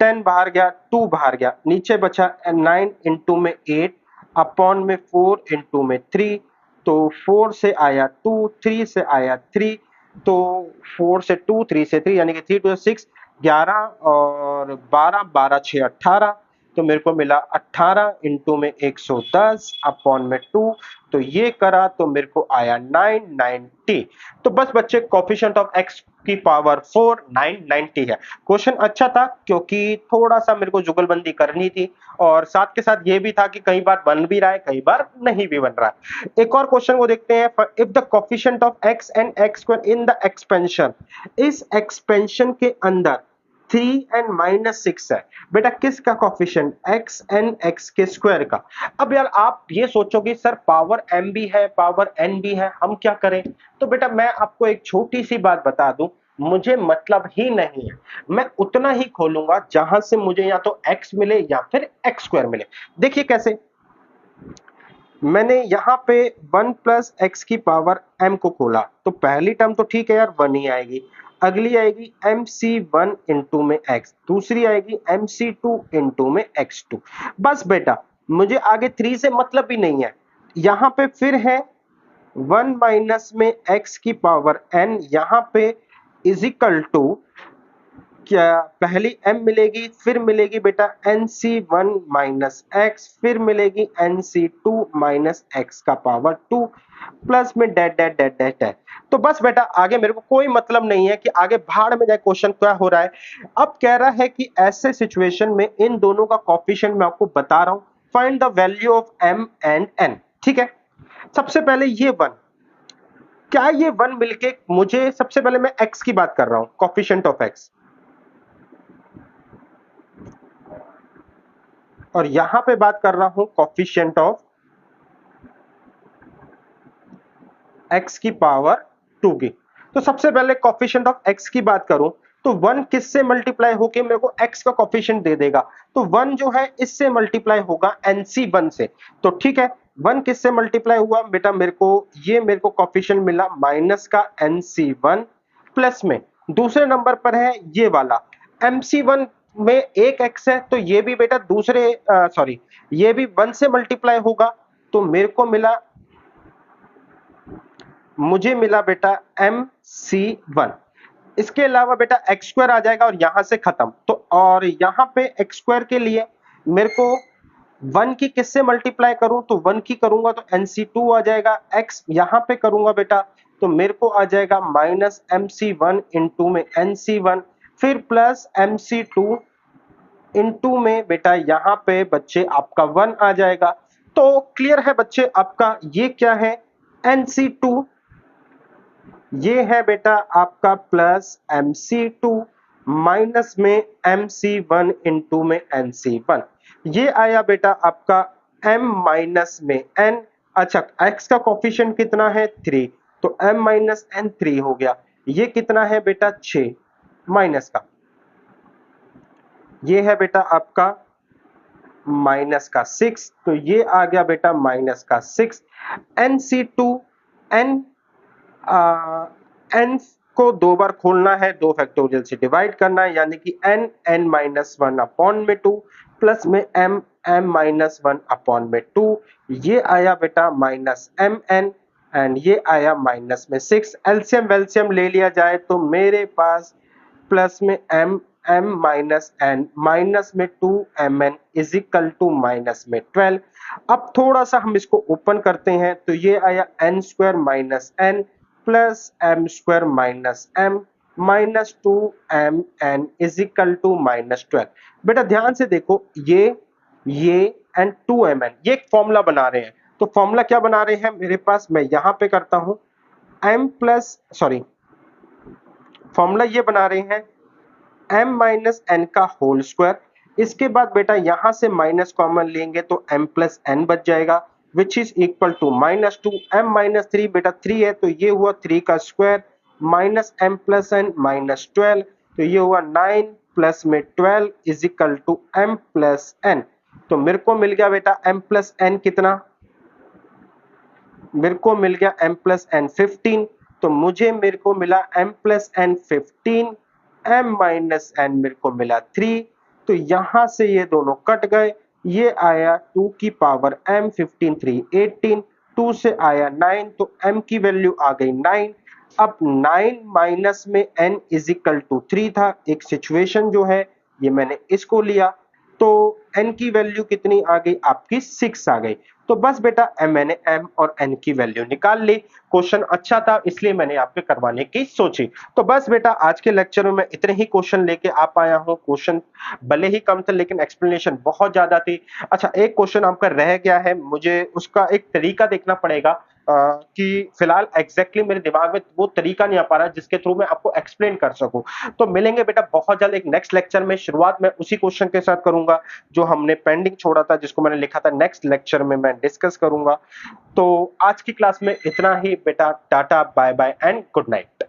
10 बाहर गया, 2 बाहर गया, नीचे बचा 9 इंटू में 8 अपॉन में 4 इंटू में 3, तो 4 से आया 2, 3 से आया 3, तो 4 से 2, 3 से 3 यानी कि 3 टू 6 11 और 12, 12 6 18, तो मेरे को मिला 18 इंटू में 110 अपॉन में 2, तो ये करा तो मेरे को आया 990। तो बस बच्चे कोफिशिएंट ऑफ x की पावर 4 990 है। क्वेश्चन अच्छा था क्योंकि थोड़ा सा मेरे को जुगलबंदी करनी थी और साथ के साथ ये भी था कि कई बार बन भी रहा है, कई बार नहीं भी बन रहा है। एक और क्वेश्चन को देखते हैं। If the coefficient of x and x square in the expansion, इस एक्सपेंशन के अंदर 3 एंड माइनस 6 है, बेटा किसका कोफिशिएंट? x एंड x के स्क्वायर का। अब यार आप ये सोचोगे सर पावर m भी है पावर n भी है, हम क्या करें? तो बेटा मैं आपको एक छोटी सी बात बता दूं, मुझे मतलब ही नहीं है, मैं उतना ही खोलूंगा जहां से मुझे या तो x मिले या फिर x स्क्वायर मिले। देखिए कैसे, मैंने यहाँ पे 1 प्लस एक्स की पावर m को खोला, तो पहली टर्म तो ठीक है यार 1 ही आएगी, अगली आएगी mc1 इंटू में x, दूसरी आएगी mc2 इंटू में x2। बस बेटा मुझे आगे 3 से मतलब भी नहीं है। यहाँ पे फिर है 1 माइनस में x की पावर n, यहाँ पे इज इक्वल टू क्या, पहली m मिलेगी, फिर मिलेगी बेटा nc1 माइनस एक्स, फिर मिलेगी nc2 माइनस एक्स का पावर 2 प्लस में that that that that that. तो बस बेटा आगे मेरे को कोई मतलब नहीं है कि आगे भाड़ में जाए क्वेश्चन क्या हो रहा है। अब कह रहा है कि ऐसे सिचुएशन में इन दोनों का कोफिशिएंट मैं आपको बता रहा हूं, find the value of m and n। ठीक है, सबसे पहले ये 1, क्या ये 1 मिलके मुझे, सबसे पहले मैं x की बात कर रहा हूं, कोफिशिएंट ऑफ x, और यहां पे बात कर रहा हूं कोफिशिएंट ऑफ x की पावर 2 की। तो सबसे पहले कोफिशिएंट ऑफ x की बात करूं तो 1 किससे मल्टीप्लाई होके मेरे को x का कोफिशिएंट दे देगा, तो 1 जो है इससे मल्टीप्लाई होगा nc1 से। तो ठीक है, 1 किससे मल्टीप्लाई हुआ बेटा, मेरे को कोफिशिएंट मिला माइनस का nc1 प्लस में दूसरे नंबर पर है ये वाला mc1 में एक x है, तो ये भी बेटा दूसरे सॉरी ये भी 1 से मल्टीप्लाई होगा, तो मुझे मिला बेटा mc1। इसके अलावा बेटा एक्स स्क्वायर आ जाएगा और यहां से खत्म। तो और यहां पे एक्स स्क्वायर के लिए मेरे को 1 की किससे मल्टीप्लाई करूं, तो 1 की करूंगा तो nc2 आ जाएगा, x यहां पे करूंगा बेटा तो मेरे को आ जाएगा माइनस mc1 इंटू में nc1, फिर प्लस mc2 इंटू में बेटा यहाँ पे बच्चे आपका 1 आ जाएगा। तो क्लियर है बच्चे आपका ये क्या है, nc2, ये है बेटा आपका प्लस mc2 माइनस में mc1 इंटू में nc1, ये आया बेटा आपका m माइनस में n। अच्छा x का कोफिशिएंट कितना है 3, तो m माइनस n 3 हो गया, ये कितना है बेटा 6 माइनस का, ये है बेटा आपका माइनस का 6, तो ये आ गया बेटा माइनस का 6। nc2 n n को 2 बार खोलना है, 2 फैक्टोरियल से डिवाइड करना है, यानी कि n n माइनस 1 अपॉन में 2 प्लस में m m माइनस 1 अपॉन में 2, ये आया बेटा माइनस m n एंड ये आया माइनस में 6। एलसीएम वेलसीएम ले लिया जाए तो मेरे पास प्लस में m m minus n minus में 2 mn is equal to minus में 12। अब थोड़ा सा हम इसको ओपन करते हैं तो ये आया n square minus n plus m square minus m minus 2 m n is equal to minus 12। बेटा ध्यान से देखो, ये एंड 2 mn ये एक फॉर्मूला बना रहे हैं, तो फॉर्मूला क्या बना रहे हैं मेरे पास, मैं यहां पे करता हूं m प्लस सॉरी फॉर्मूला ये बना रहे हैं m माइनस n का होल स्क्वायर, इसके बाद बेटा यहां से माइनस कॉमन लेंगे तो m प्लस n बच जाएगा which is equal to minus 2 m minus 3, बेटा 3 है तो ये हुआ 3 का square minus m plus n minus 12, तो ये हुआ 9 प्लस में 12 is equal to m plus n। तो मेरे को मिल गया बेटा m प्लस n कितना, मेरे को मिल गया m प्लस n 15, तो मुझे मेरे को मिला m plus N 15, m minus N मेरे को मिला 3। तो यहां से ये दोनों कट गए, ये आया 2 की पावर m 15 3 18, 2 से आया 9, तो m की वैल्यू आ गई 9। अब 9 माइनस में n इज इक्वल टू 3 था, एक सिचुएशन जो है ये मैंने इसको लिया, तो n की वैल्यू कितनी आ गई आपकी 6 आ गई। तो बस बेटा मैंने m और n की वैल्यू निकाल ली। क्वेश्चन अच्छा था इसलिए मैंने आपके करवाने की सोची। तो बस बेटा आज के लेक्चर में मैं इतने ही क्वेश्चन लेके आ पाया हूं। क्वेश्चन भले ही कम थे लेकिन एक्सप्लेनेशन बहुत ज्यादा थी। अच्छा, एक क्वेश्चन आपका रह गया है, मुझे उसका एक तरीका देखना पड़ेगा कि फिलहाल एग्जैक्टली मेरे दिमाग में वो तरीका नहीं आ पा रहा जिसके थ्रू मैं आपको एक्सप्लेन कर सकूं। तो मिलेंगे बेटा बहुत जल्द एक नेक्स्ट लेक्चर में। शुरुआत मैं उसी क्वेश्चन के साथ करूंगा जो हमने पेंडिंग छोड़ा था, जिसको मैंने लिखा था नेक्स्ट लेक्चर में मैं डिस्कस करूंगा। तो आज की क्लास में इतना ही बेटा। Tata bye bye and good night.